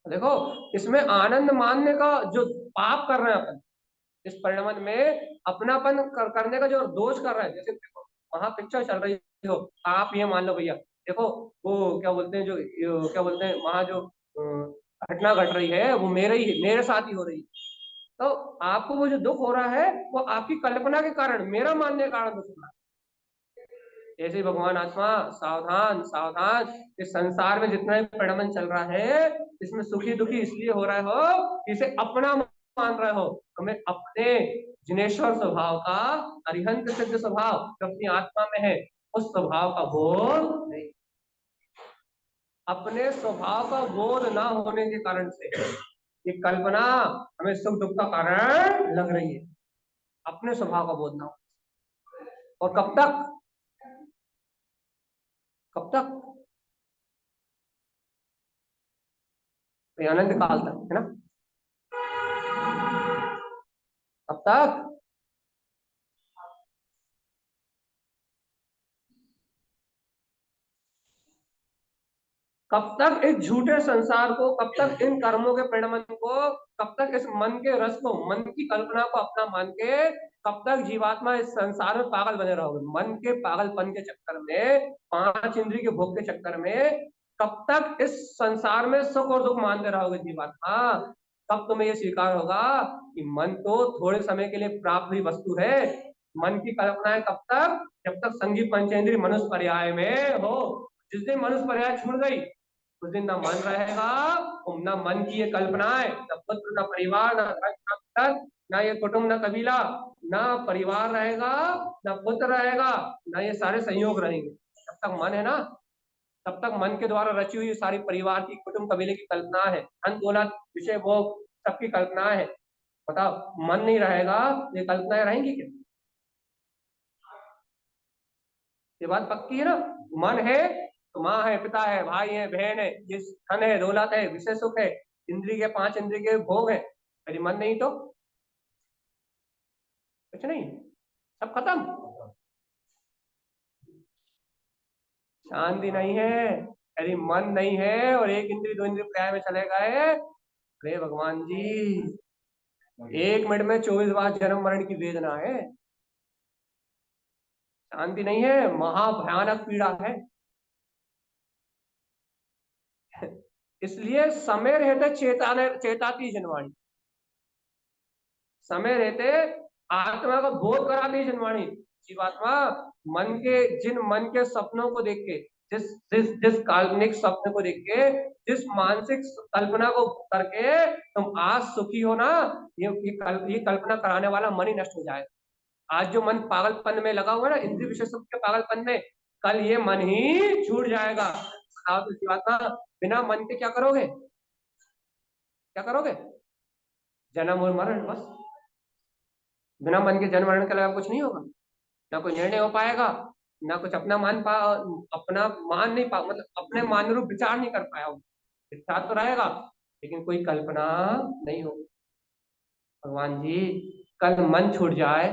देखो इसमें आनंद मानने का जो पाप कर रहे हैं अपन, इस परिणमन में अपनापन करने का जो दोष कर रहे हैं, जैसे देखो वहां पिक्चर चल रही हो, आप ये मान लो भैया, देखो वो क्या बोलते हैं क्या बोलते हैं वहां जो घटना घट रही है वो मेरे साथ ही हो रही है, तो आपको वो जो दुख हो रहा है वो आपकी कल्पना के कारण, मेरा मानने के कारण दुख हो रहा है। ऐसे ही भगवान आत्मा, सावधान सावधान, इस संसार में जितना भी परिणमन चल रहा है इसमें सुखी दुखी इसलिए हो रहा हो, इसे अपना मान रहे हो। हमें अपने जिनेश्वर स्वभाव का, अरिहंत सिद्ध स्वभाव जो अपनी आत्मा में है, उस स्वभाव का बोध नहीं। अपने स्वभाव का बोध ना होने के कारण से ये कल्पना हमें सुख दुख का कारण लग रही है, अपने स्वभाव का बोध ना हो। और कब तक, कब तक? अनंत काल तक, है ना? कब तक? कब तक इस झूठे संसार को, कब तक इन कर्मों के परिणमन को, कब तक इस मन के रस को, मन की कल्पना को अपना मान के, कब तक जीवात्मा इस संसार में पागल बने रहोगे? मन के पागलपन के चक्कर में, पांच इंद्रिय के भोग के चक्कर में कब तक इस संसार में सुख और दुख मानते रहोगे जीवात्मा? तब तुम्हें ये स्वीकार होगा कि मन तो थोड़े समय के लिए प्राप्त हुई वस्तु है। मन की कल्पनाएं कब तक? जब तक संगी पंचेंद्रिय मनुष्य पर्याय में हो। जिस दिन मनुष्य पर्याय छूट गई उस दिन ना मन रहेगा, ना मन की ये कल्पनाएं, ना पुत्र, ना परिवार, ना धन, ना धन, ना ये कुटुंब, ना कबीला, ना परिवार रहेगा, ना पुत्र रहेगा, ना ये सारे संयोग रहेंगे। जब तक मन है ना, तब तक मन के द्वारा रची हुई सारी परिवार की, कुटुंब कबीले की कल्पना है, धन दौलत विषय भोग सबकी कल्पना है। बताओ, मन नहीं रहेगा ये कल्पनाएं रहेंगी क्या? ये बात पक्की है ना? मन है तो माँ है, पिता है, भाई है, बहन है, ये धन है, दौलत है, विषय सुख है, इंद्रिय के पांच इंद्रिय के भोग है। यदि मन नहीं तो कुछ नहीं, सब खत्म। शांति नहीं है। यदि मन नहीं है और एक इंद्रिय दो इंद्रिय पर्याय में चले गए, अरे भगवान जी, एक मिनट में 24 बार जन्म मरण की वेदना है। शांति नहीं है, महाभयानक पीड़ा है। इसलिए समय रहते चेताती जनवाणी, समय रहते आत्मा को बोध कराती जनवाणी। जीवात्मा मन के, जिन मन के सपनों को देख के, जिस जिस जिस काल्पनिक सपने को देख के, जिस मानसिक कल्पना को करके तुम आज सुखी हो ना, ये कल्पना कराने वाला मन ही नष्ट हो जाएगा। आज जो मन पागलपन में लगा हुआ है ना, इंद्रिय विषय सुख के पागलपन में, कल ये मन ही छूट जाएगा। बताओ तो जीवात्मा, बिना मन के क्या करोगे? क्या करोगे? जन्म और मरण, बस। बिना मन के जन्म मरण के अलावा कुछ नहीं होगा। ना कोई निर्णय हो पाएगा, ना कुछ अपना मान नहीं पा, मतलब अपने मान रूप विचार नहीं कर पाया हो। विचार तो रहेगा लेकिन कोई कल्पना नहीं होगी। भगवान जी, कल मन छूट जाए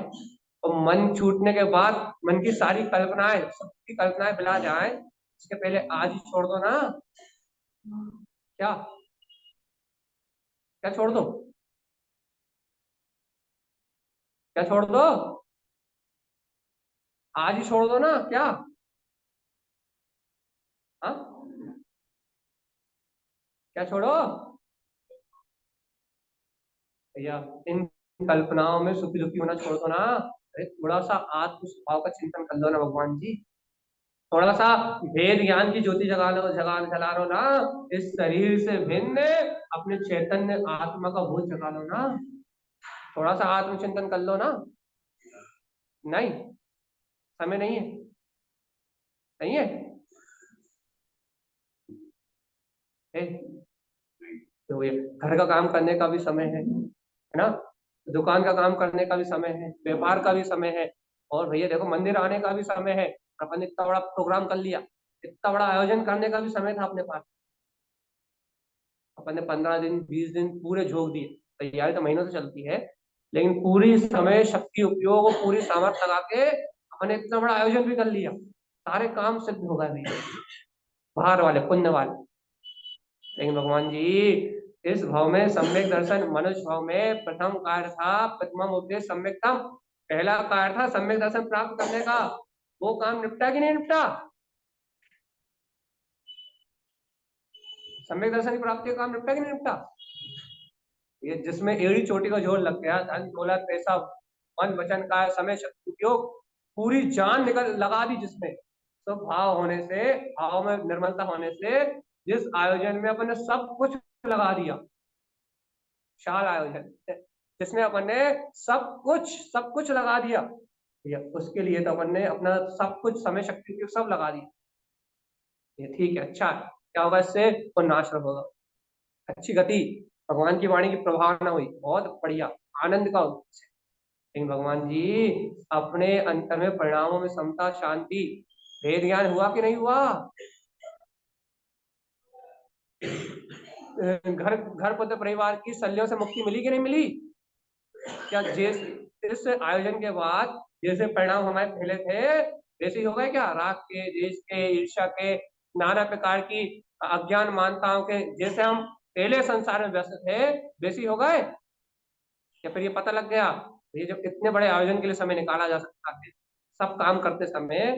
और मन छूटने के बाद मन की सारी कल्पनाएं, सबकी कल्पनाएं भुला जाए, इसके पहले आज ही छोड़ दो ना। क्या? क्या छोड़ दो? क्या छोड़ दो? आज ही छोड़ दो ना, क्या? हाँ, क्या छोड़ो? भैया, इन कल्पनाओं में सुखी दुखी होना छोड़ दो ना। अरे थोड़ा सा आत्म स्वभाव का चिंतन कर लो ना भगवान जी। थोड़ा सा भेद ज्ञान की ज्योति जगा लो, जला लो ना। इस शरीर से भिन्न अपने चैतन्य आत्मा का बोध जगा लो ना। थोड़ा सा आत्मचिंतन कर लो ना। नहीं, समय नहीं है। नहीं है। ए, तो ये घर का काम करने का भी समय है ना? दुकान का काम करने का भी समय है, व्यापार का भी समय है, और भैया देखो मंदिर आने का भी समय है। अपन ने इतना बड़ा प्रोग्राम कर लिया, इतना बड़ा आयोजन करने का भी समय था अपने पास। अपन ने 15 दिन 20 दिन पूरे झोंक दिए। तैयारी तो महीनों से चलती है, लेकिन पूरी समय शक्ति उपयोग और पूरी सामर्थ्य लगा के अपन ने इतना बड़ा आयोजन भी कर लिया। सारे काम सिद्ध हो गए भैया, बाहर वाले पुण्य वाले। लेकिन भगवान जी, इस भाव में सम्यक दर्शन, मनुष्य भाव में प्रथम कार्य था, प्रथम उपदेश सम्यक था। पहला कार्य था सम्यक दर्शन प्राप्त करने का। वो काम निपटा कि नहीं निपटा? सम्यक दर्शन की प्राप्ति का काम निपटा कि नहीं निपटा? ये जिसमें एड़ी चोटी का जोर लग गया, धन दौलत पैसा मन वचन का समय शक्ति उपयोग पूरी जान निकल लगा दी जिसमें, तो भाव होने से, भाव में निर्मलता होने से जिस आयोजन में अपन ने सब कुछ लगा दिया, विशाल आयोजन जिसमें अपन ने सब कुछ लगा दिया, उसके लिए तो अपन ने अपना सब कुछ समय शक्ति सब लगा दिया। ये ठीक है, अच्छा क्या होगा इससे? वो नाश होगा, अच्छी गति, भगवान की वाणी की प्रभावना हुई, बहुत बढ़िया, आनंद का उद्देश्य। लेकिन भगवान जी अपने अंतर में परिणामों में समता शांति भेद ज्ञान हुआ कि नहीं हुआ? घर घर पद परिवार की शल्यों से मुक्ति मिली कि नहीं मिली? क्या जिस इस आयोजन के बाद जैसे परिणाम हमारे पहले थे वैसे ही हो गए क्या? राग के, देश के, ईर्ष्या के, नाना प्रकार की अज्ञान मानताओं के जैसे हम पहले संसार में व्यस्त थे वैसे ही हो गए? या फिर ये पता लग गया ये जब इतने बड़े आयोजन के लिए समय निकाला जा सकता है सब काम करते समय,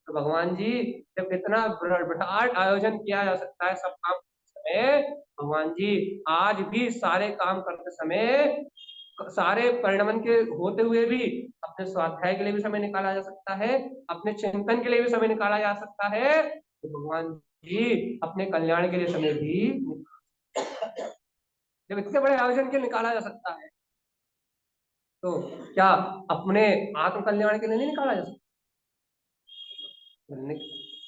तो भगवान जी जब इतना विराट आयोजन किया जा सकता है सब काम करते समय, भगवान जी आज भी सारे काम करते समय, सारे परिणमन के होते हुए भी अपने स्वाध्याय के लिए भी समय निकाला जा सकता है, अपने चिंतन के लिए भी समय निकाला जा सकता है, तो भगवान जी अपने कल्याण के लिए समय भी, जब इतने बड़े आयोजन के लिए निकाला जा सकता है तो क्या अपने आत्म कल्याण के लिए नहीं निकाला जा सकता?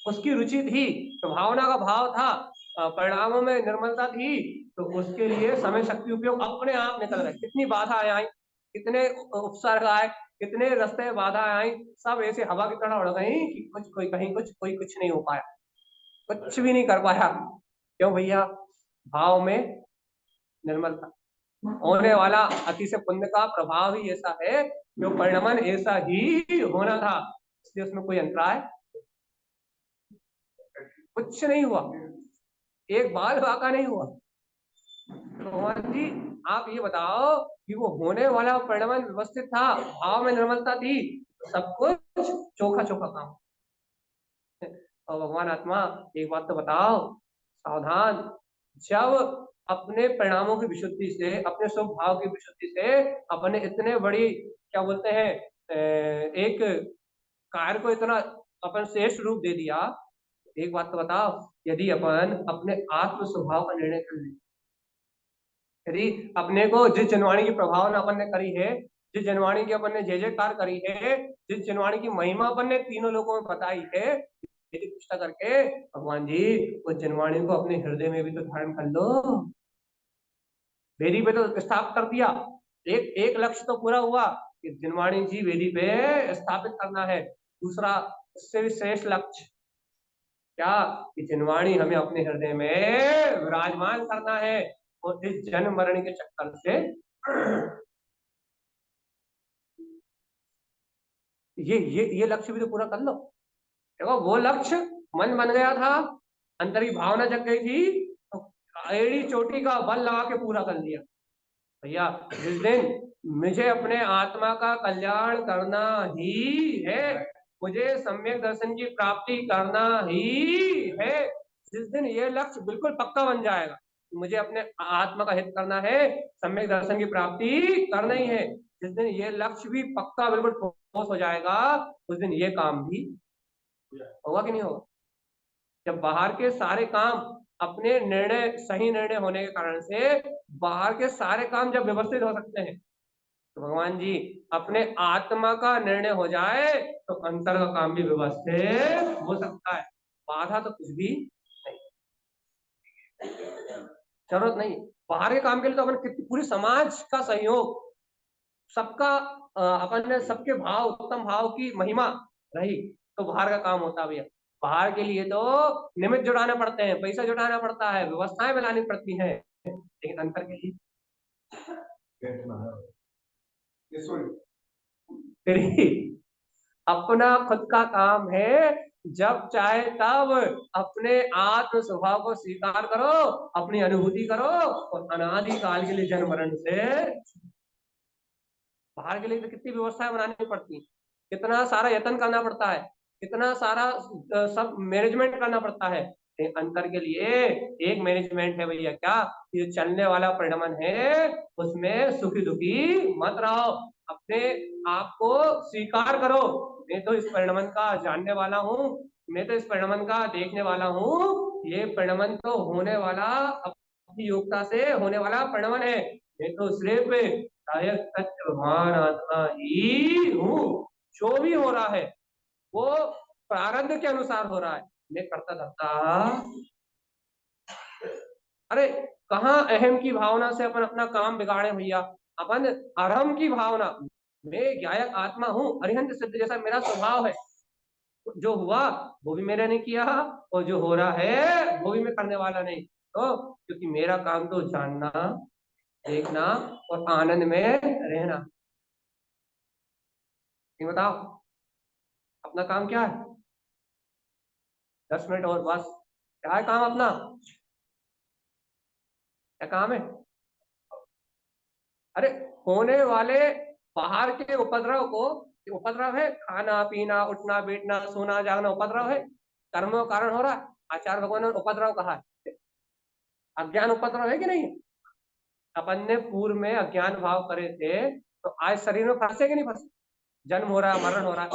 उसकी रुचि थी तो भावना का भाव था, परिणामों में निर्मलता थी, तो उसके लिए समय शक्ति उपयोग अपने आप निकल रहे। कितनी बाधाएं आई, कितने उपसर्ग आए, कितने रास्ते बाधाएं आई, सब ऐसे हवा की तरह उड़ गई कि कुछ कोई कहीं कुछ कोई कुछ नहीं हो पाया, कुछ भी नहीं कर पाया। क्यों भैया? भाव में निर्मलता, होने वाला अतिशय पुण्य का प्रभाव ही ऐसा है, जो परिणमन ऐसा ही होना था, इसलिए उसमें कोई अंतराय कुछ नहीं हुआ, एक बाल वाका नहीं हुआ। भगवान जी आप ये बताओ कि वो होने वाला परिणमन व्यवस्थित था, भाव में निर्मलता थी, सब कुछ चोखा चोखा काम। और भगवान आत्मा एक बात तो बताओ, सावधान, जब अपने परिणामों की विशुद्धि से, अपने स्वभाव की विशुद्धि से अपने इतने बड़ी क्या बोलते हैं एक कार्य को इतना अपन श्रेष्ठ रूप दे दिया, एक बात तो बताओ, यदि अपन अपने आत्म स्वभाव का निर्णय कर ले, यदि अपने को जिस जनवाणी की प्रभावना अपन ने करी है, जिस जनवाणी की अपन ने जय जयकार करी है, जिस जनवाणी की महिमा अपन ने तीनों लोगों में बताई है, यदि पुष्टा करके भगवान जी उस जनवाणी को अपने हृदय में भी तो धारण कर लो, वेदी पे तो स्थापित कर दिया, एक एक लक्ष्य तो पूरा हुआ कि जनवाणी जी वेदी पे स्थापित करना है, दूसरा उससे भी श्रेष्ठ लक्ष्य क्या कि जनवाणी हमें अपने हृदय में विराजमान करना है, और इस जन्म मरण के चक्कर से ये लक्ष्य भी तो पूरा कर लो। देखो वो लक्ष्य मन बन गया था, अंतर की भावना जग गई थी, तो एड़ी चोटी का बल लगा के पूरा कर लिया। भैया जिस दिन मुझे अपने आत्मा का कल्याण करना ही है, मुझे सम्यक दर्शन की प्राप्ति करना ही है, जिस दिन ये लक्ष्य बिल्कुल पक्का बन जाएगा, मुझे अपने आत्मा का हित करना है, सम्यक दर्शन की प्राप्ति करना ही है, जिस दिन ये लक्ष्य भी पक्का बिल्कुल ठोस हो जाएगा, उस दिन ये काम भी होगा कि नहीं होगा? जब बाहर के सारे काम अपने निर्णय, सही निर्णय होने के कारण से बाहर के सारे काम जब व्यवस्थित हो सकते हैं, तो भगवान जी अपने आत्मा का निर्णय हो जाए तो अंतर का काम भी व्यवस्थित हो सकता है, बाधा तो कुछ भी नहीं, जरूरत नहीं। बाहर के काम के लिए तो अपन कितनी पूरी समाज का सहयोग, सबका अपन ने सबके भाव, उत्तम भाव की महिमा रही तो बाहर का काम होता भी है। बाहर के लिए तो निमित्त जुटाना पड़ते हैं, पैसा जुटाना पड़ता है, व्यवस्थाएं बनानी पड़ती हैं, लेकिन अंतर के लिए फिर ही अपना खुद का काम है, जब चाहे तब अपने आत्म स्वभाव को स्वीकार करो, अपनी अनुभूति करो, और अनादि काल के लिए जन्म मरण से, बाहर के लिए तो कितनी व्यवस्थाएं बनानी पड़ती है, कितना सारा यत्न करना पड़ता है, कितना सारा सब मैनेजमेंट करना पड़ता है, अंतर के लिए एक मैनेजमेंट है भैया, क्या ये चलने वाला परिणमन है उसमें सुखी दुखी मत रहो, अपने आप को स्वीकार करो। मैं तो इस परिणमन का जानने वाला हूँ, मैं तो इस परिणमन का देखने वाला हूँ, ये परिणमन तो होने वाला अपनी योग्यता से होने वाला परिणमन है। मैं तो सिर्फ सहायक तत्व महान आत्मा ही हूँ। जो भी हो रहा है वो प्रारब्ध के अनुसार हो रहा है। मैं करता धरता, अरे कहाँ अहम की भावना से अपन अपना काम बिगाड़े भैया। अपन अरहम की भावना, मैं गायक आत्मा हूँ, अरिहंत सिद्ध जैसा मेरा स्वभाव है। जो हुआ वो भी मैंने नहीं किया, और जो हो रहा है वो भी मैं करने वाला नहीं। तो क्योंकि मेरा काम तो जानना, देखना और आनंद में रहना। ये बताओ अपना काम क्या है? 10 मिनट और बस। क्या है काम अपना? क्या काम है? अरे होने वाले बाहर के उपद्रव को, उपद्रव है खाना पीना उठना बैठना सोना जागना, उपद्रव है, कर्मों के कारण हो रहा है। आचार्य भगवान ने उपद्रव कहा है, अज्ञान उपद्रव है कि नहीं? अपन ने पूर्व में अज्ञान भाव करे थे तो आज शरीर में फंसे कि नहीं फंसे? जन्म हो रहा है, मरण हो रहा है।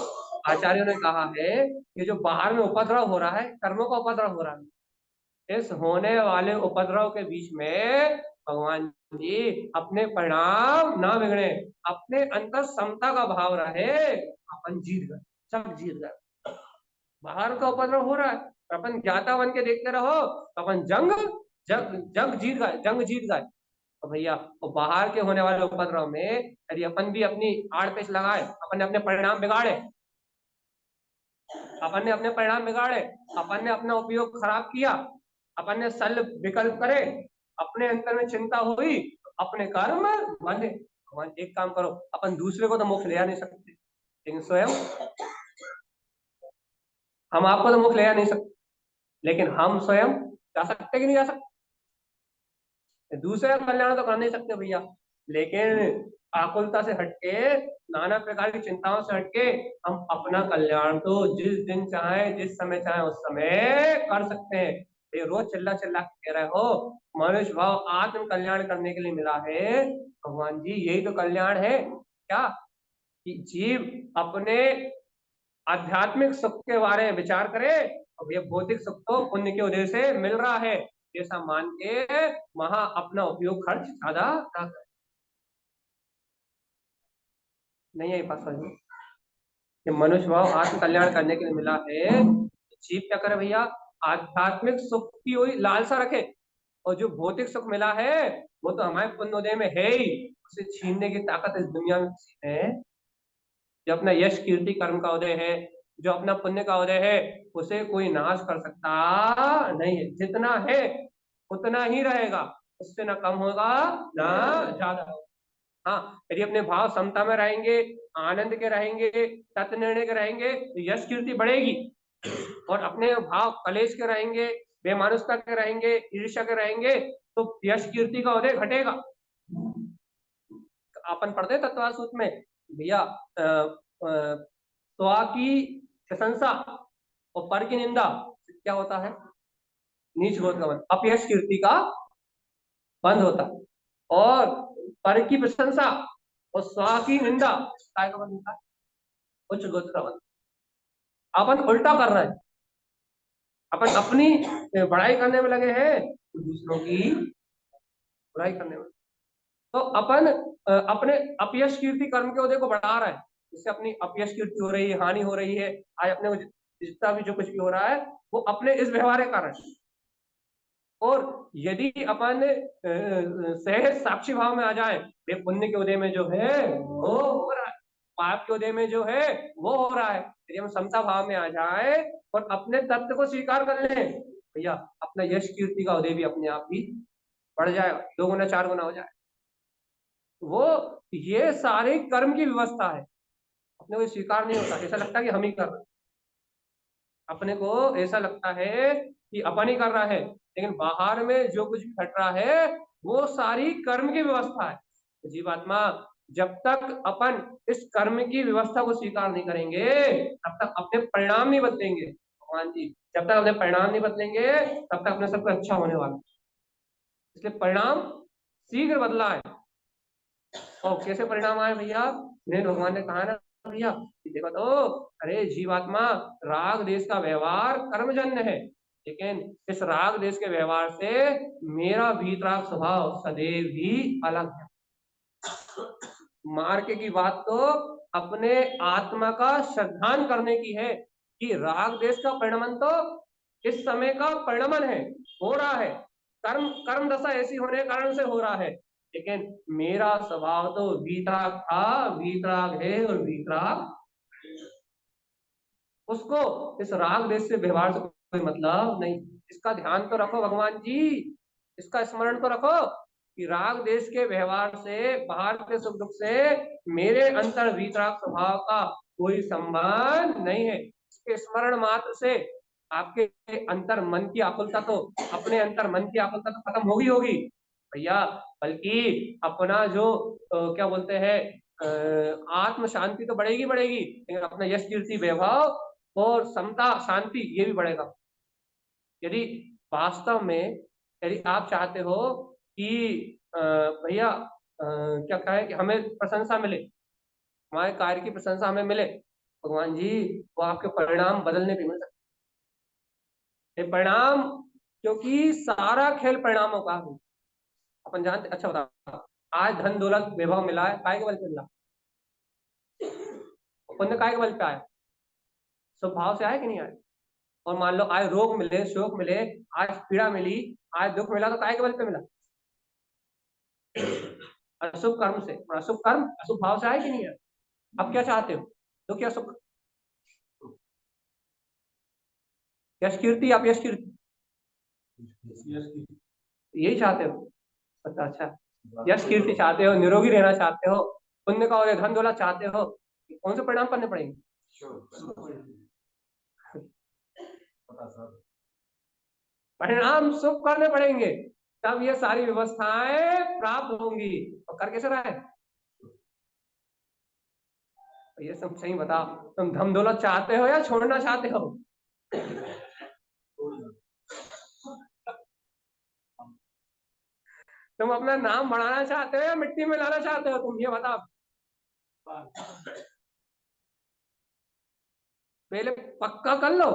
आचार्यों ने कहा है कि जो बाहर में उपद्रव हो रहा है कर्मों का उपद्रव हो रहा है, इस होने वाले उपद्रव के बीच में भगवान जी अपने परिणाम ना बिगड़े, अपने अंतर समता का भाव रहे, अपन जीत गए, सब जीत गए। बाहर का उपद्रव हो रहा है, अपन ज्ञाता बन के देखते रहो, अपन जग जीत गए, जंग जीत गए। तो भैया वो बाहर के होने वाले उपद्रव में यदि अपन भी अपनी आड़ पेच लगाए, अपन ने अपने परिणाम बिगाड़े, अपन ने अपने परिणाम बिगाड़े, अपन ने अपना उपयोग खराब किया, अपन ने सल विकल्प करे, अपने अंतर में चिंता हुई, तो अपने कर्म बंधे। भगवान एक काम करो, अपन दूसरे को तो मोक्ष ले आ नहीं सकते, लेकिन स्वयं हम आपको तो मोक्ष ले आ नहीं सकते, लेकिन हम स्वयं जा सकते कि नहीं जा सकते? दूसरे का कल्याण तो कर नहीं सकते भैया, लेकिन आकुलता से हटके, नाना प्रकार की चिंताओं से हटके हम अपना कल्याण तो जिस दिन चाहे जिस समय चाहे उस समय कर सकते हैं। ये रोज चिल्ला चिल्ला के कह रहे हो मनुष्य भाव आत्म कल्याण करने के लिए मिला है, भगवान जी यही तो कल्याण है क्या, कि जीव अपने आध्यात्मिक सुख के बारे में विचार करे और ये भौतिक सुख तो पुण्य के उदय से मिल रहा है, ऐसा मान के वहां अपना उपयोग खर्च ज्यादा ना करे। नहीं है पास कि मनुष्य भाव आत्म कल्याण करने के लिए मिला है, जीव क्या करे भैया, आध्यात्मिक सुख की हुई लालसा रखे, और जो भौतिक सुख मिला है वो तो हमारे पुण्योदय में है ही, उसे छीनने की ताकत इस दुनिया में किसी है? जो अपना यश कीर्ति कर्म का उदय है, जो अपना पुण्य का उदय है, उसे कोई नाश कर सकता नहीं है। जितना है उतना ही रहेगा, उससे ना कम होगा ना ज्यादा होगा। हाँ यदि अपने भाव समता में रहेंगे, आनंद के रहेंगे, तत्व निर्णय के रहेंगे तो यश कीर्ति बढ़ेगी, और अपने भाव कलेश के रहेंगे, बेमानुसता के रहेंगे, ईर्ष्या के रहेंगे तो यश कीर्ति का उदय घटेगा। अपन पढ़ते तत्व सूत्र में भैया, स्व की प्रशंसा और पर की निंदा क्या होता है? नीच बोध का बंध, अपयश कीर्ति का बंद होता है, और पर की प्रशंसा और स्व की निंदा काय का बंद होता है? उच्च गोत्र का बंद। अपन उल्टा कर रहे हैं, अपन अपनी बढ़ाई करने में लगे हैं तो दूसरों की बुराई करने में। तो अपन अपने अपयश कीर्ति कर्म के उदय को बढ़ा रहा है, जिससे अपनी अपयश कीर्ति हो रही है, हानि हो रही है। आज अपने को जितना भी जो कुछ भी हो रहा है वो अपने इस व्यवहार के कारण। और यदि अपन सहज साक्षी भाव में आ जाए, वे पुण्य के उदय में जो है वो हो रहा है, पाप के उदय में जो है वो हो रहा है, यदि हम समता भाव में आ जाए और अपने तत्व को स्वीकार कर लें भैया, अपना यश कीर्ति का उदय भी अपने आप ही बढ़ जाएगा, 2 गुना 4 गुना हो जाए। वो ये सारे कर्म की व्यवस्था है, अपने को स्वीकार नहीं होता, ऐसा लगता है कि हम ही कर रहे हैं, अपने को ऐसा लगता है कि अपन ही कर रहा है, लेकिन बाहर में जो कुछ भी घट रहा है वो सारी कर्म की व्यवस्था है। जीवात्मा जब तक अपन इस कर्म की व्यवस्था को स्वीकार नहीं करेंगे तब तक अपने परिणाम नहीं बदलेंगे। भगवान जी। जब तक अपने परिणाम नहीं बदलेंगे तब तक अपने सब कुछ अच्छा होने वाला है। इसलिए परिणाम शीघ्र बदला है। और कैसे परिणाम आए भैया? जिन्हें भगवान ने कहा ना भैया कि देखो तो, अरे जीवात्मा, राग देश का व्यवहार कर्मजन्य है, लेकिन इस राग देश के व्यवहार से मेरा वीतराग स्वभाव सदैव ही अलग है। मार्के की बात तो अपने आत्मा का श्रद्धान करने की है कि राग देश का परिणमन तो इस समय का परिणमन है, हो रहा है, कर्म कर्म दशा ऐसी होने के कारण से हो रहा है, लेकिन मेरा स्वभाव तो वीतराग था, वीतराग है और वीतराग, उसको इस राग देश से व्यवहार से कोई मतलब नहीं। इसका ध्यान तो रखो भगवान जी, इसका स्मरण तो रखो कि राग देश के व्यवहार से, बाहर के सुख दुख से मेरे अंतर वीतराग स्वभाव का कोई संबंध नहीं है। इसके स्मरण मात्र से आपके अंतर मन की आकुलता तो, अपने अंतर मन की आकुलता तो खत्म होगी होगी भैया, बल्कि अपना जो क्या बोलते हैं, आत्म शांति तो बढ़ेगी बढ़ेगी, लेकिन अपना यश कीर्ति वैभव और समता शांति ये भी बढ़ेगा। यदि वास्तव में यदि आप चाहते हो कि भैया क्या कहें कि हमें प्रशंसा मिले, हमारे कार्य की प्रशंसा हमें मिले, भगवान जी वो आपके परिणाम बदलने पे मिल सकते हैं। परिणाम, क्योंकि सारा खेल परिणामों का है। अपन जानते, अच्छा बता, आज धन दौलत वैभव मिला है, काय के बल पे मिला? पुण्य काय के बल पे आया? स्वभाव से आया कि नहीं आया? और मान लो आज रोग मिले, शोक मिले, आज पीड़ा मिली, आज दुख मिला, तो काय के बल पे मिला? अशुभ कर्म से। अशुभ कर्म अशुभ भाव से आए कि नहीं है? अब क्या चाहते हो? तो क्या सुख, यश कीर्ति, आप यश कीर्ति यही चाहते हो? अच्छा अच्छा, यश कीर्ति चाहते हो, निरोगी रहना चाहते हो, पुण्य का और धन दौलत चाहते हो, कौन से परिणाम करने पड़ेंगे? परिणाम शुभ करने पड़ेंगे, तब ये सारी व्यवस्थाएं प्राप्त होंगी। और कर कैसे रहा है ये सब सही बताओ, तुम धन दौलत चाहते हो या छोड़ना चाहते हो? तुम अपना नाम बढ़ाना चाहते हो या मिट्टी में लाना चाहते हो? तुम ये बताओ पहले, पक्का कर लो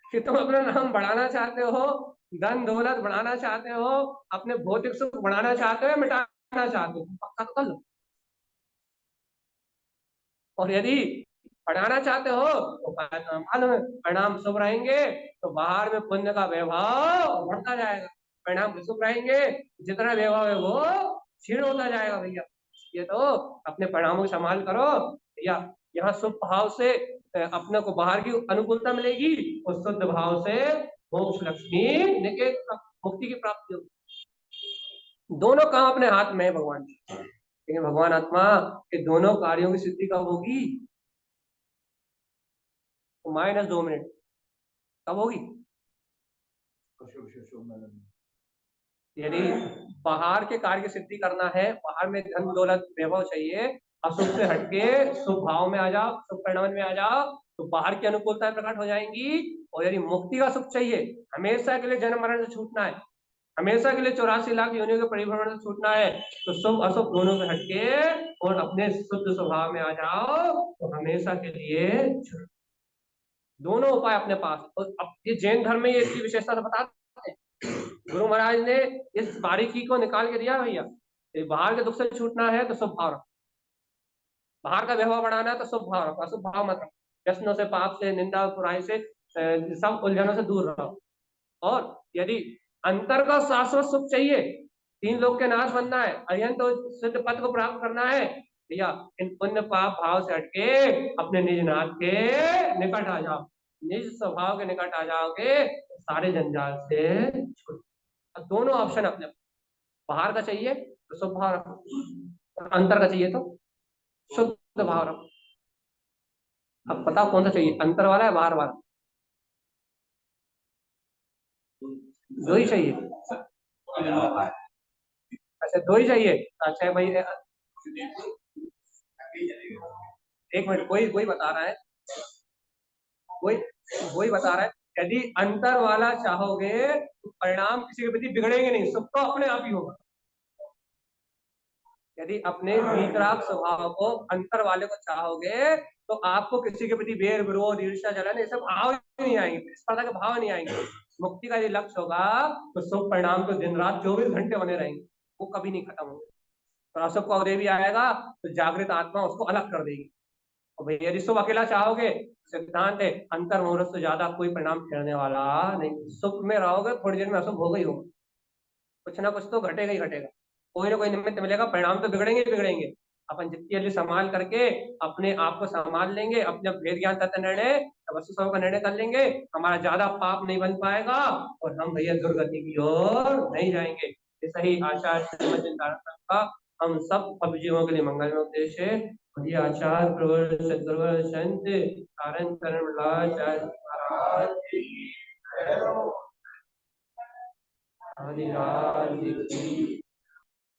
कि तुम अपना नाम बढ़ाना चाहते हो, धन दौलत बढ़ाना चाहते हो, अपने भौतिक सुख बढ़ाना चाहते हो या मिटाना चाहते हो? पक्का तो कर लो। और यदि बढ़ाना चाहते हो तो मालूम है परिणाम शुभ रहेंगे, तो बाहर में पुण्य का वैभव बढ़ता जाएगा। परिणाम शुभ रहेंगे, जितना वैभव है वो क्षीण होता जाएगा भैया। ये तो अपने परिणामों को संभाल करो भैया। यहाँ शुभ भाव से अपने को बाहर की अनुकूलता मिलेगी, और शुद्ध भाव से मोक्ष लक्ष्मी निकेत मुक्ति की प्राप्ति होगी। दोनों काम अपने हाथ में है भगवान की, लेकिन भगवान आत्मा के दोनों कार्यों की सिद्धि कब होगी? तो -2 मिनट कब होगी? यदि बाहर के कार्य की सिद्धि करना है, बाहर में धन दौलत वैभव चाहिए, अशुभ से हटके शुभ भाव में आ जाओ, शुभ परिणाम में आ जाओ, तो बाहर की अनुकूलता प्रकट हो जाएंगी। और यदि मुक्ति का सुख चाहिए, हमेशा के लिए जन्म मरण से छूटना है, हमेशा के लिए 84 लाख योनियों के परिभ्रमण से छूटना है, तो शुभ अशुभ दोनों से हटके और अपने शुद्ध स्वभाव में आ जाओ, तो हमेशा के लिए दोनों उपाय अपने पास। और अब ये जैन धर्म में ये इसकी विशेषता तो बताते हैं, गुरु महाराज ने इस बारीकी को निकाल के दिया भैया। बाहर के दुख से छूटना है तो शुभ भाव रखो, बाहर का व्यवहार बढ़ाना है तो शुभ भाव रखो, अशुभ भाव मत रखो। व्यसनों से, पाप से, निंदा बुराई से, सब उलझनों से दूर रहो। और यदि अंतर का शाश्वत सुख चाहिए, 3 लोक के नाश बनना है, अरिहंत सिद्ध पद को प्राप्त करना है भैया, इन पुण्य पाप भाव से हटके अपने निज नाथ के निकट आ जाओ। निज स्वभाव के निकट आ जाओगे, सारे जंजाल से छूट। दोनों ऑप्शन अपने, बाहर का चाहिए तो शुभ भाव रखो, अंतर का चाहिए तो शुद्ध भाव रखो। अब बताओ कौन सा चाहिए, अंतर वाला है बाहर वाला? दो ही चाहिए? अच्छा दो ही चाहिए। अच्छा भाई, एक मिनट, कोई कोई बता रहा है, कोई वही बता रहा है, यदि अंतर वाला चाहोगे तो परिणाम किसी के प्रति बिगड़ेंगे नहीं, सब तो अपने आप ही होगा। यदि अपने वीतराग स्वभाव को, अंतर वाले को चाहोगे तो आपको किसी के प्रति वेर विरोध ईर्ष्या जलन ये सब भाव ही नहीं आएंगे, स्पर्धा के भाव नहीं आएंगे। मुक्ति का ये लक्ष्य होगा तो शुभ परिणाम तो दिन रात 24 घंटे बने रहेंगे, वो कभी नहीं खत्म होंगे। और अशुभ का उदय भी आएगा तो जागृत आत्मा उसको अलग कर देगी। और भैया यदि शुभ अकेला चाहोगे, सिद्धांत है अंतर मुहूर्त से ज्यादा कोई परिणाम ठहरने वाला नहीं। शुभ में रहोगे थोड़ी देर में अशुभ होगा ही होगा, कुछ ना कुछ तो घटेगा ही घटेगा, कोई ना कोई निमित्त मिलेगा, परिणाम तो बिगड़ेंगे ही बिगड़ेंगे। अपन जितनी जल्दी संभाल करके अपने आप को संभाल लेंगे, अपने भेद ज्ञान तत्व निर्णय वस्तु सब का निर्णय कर लेंगे, हमारा ज्यादा पाप नहीं बन पाएगा और हम भैया दुर्गति की ओर नहीं जाएंगे। ऐसा ही आचार्य श्रीमद् चिंतामणि का हम सब अभिजीवों के लिए मंगल में उपदेश है। वही आचार्य प्रवर सद्गुरु संत कारण करण आचार्य महाराज की जय हो। हरिराज की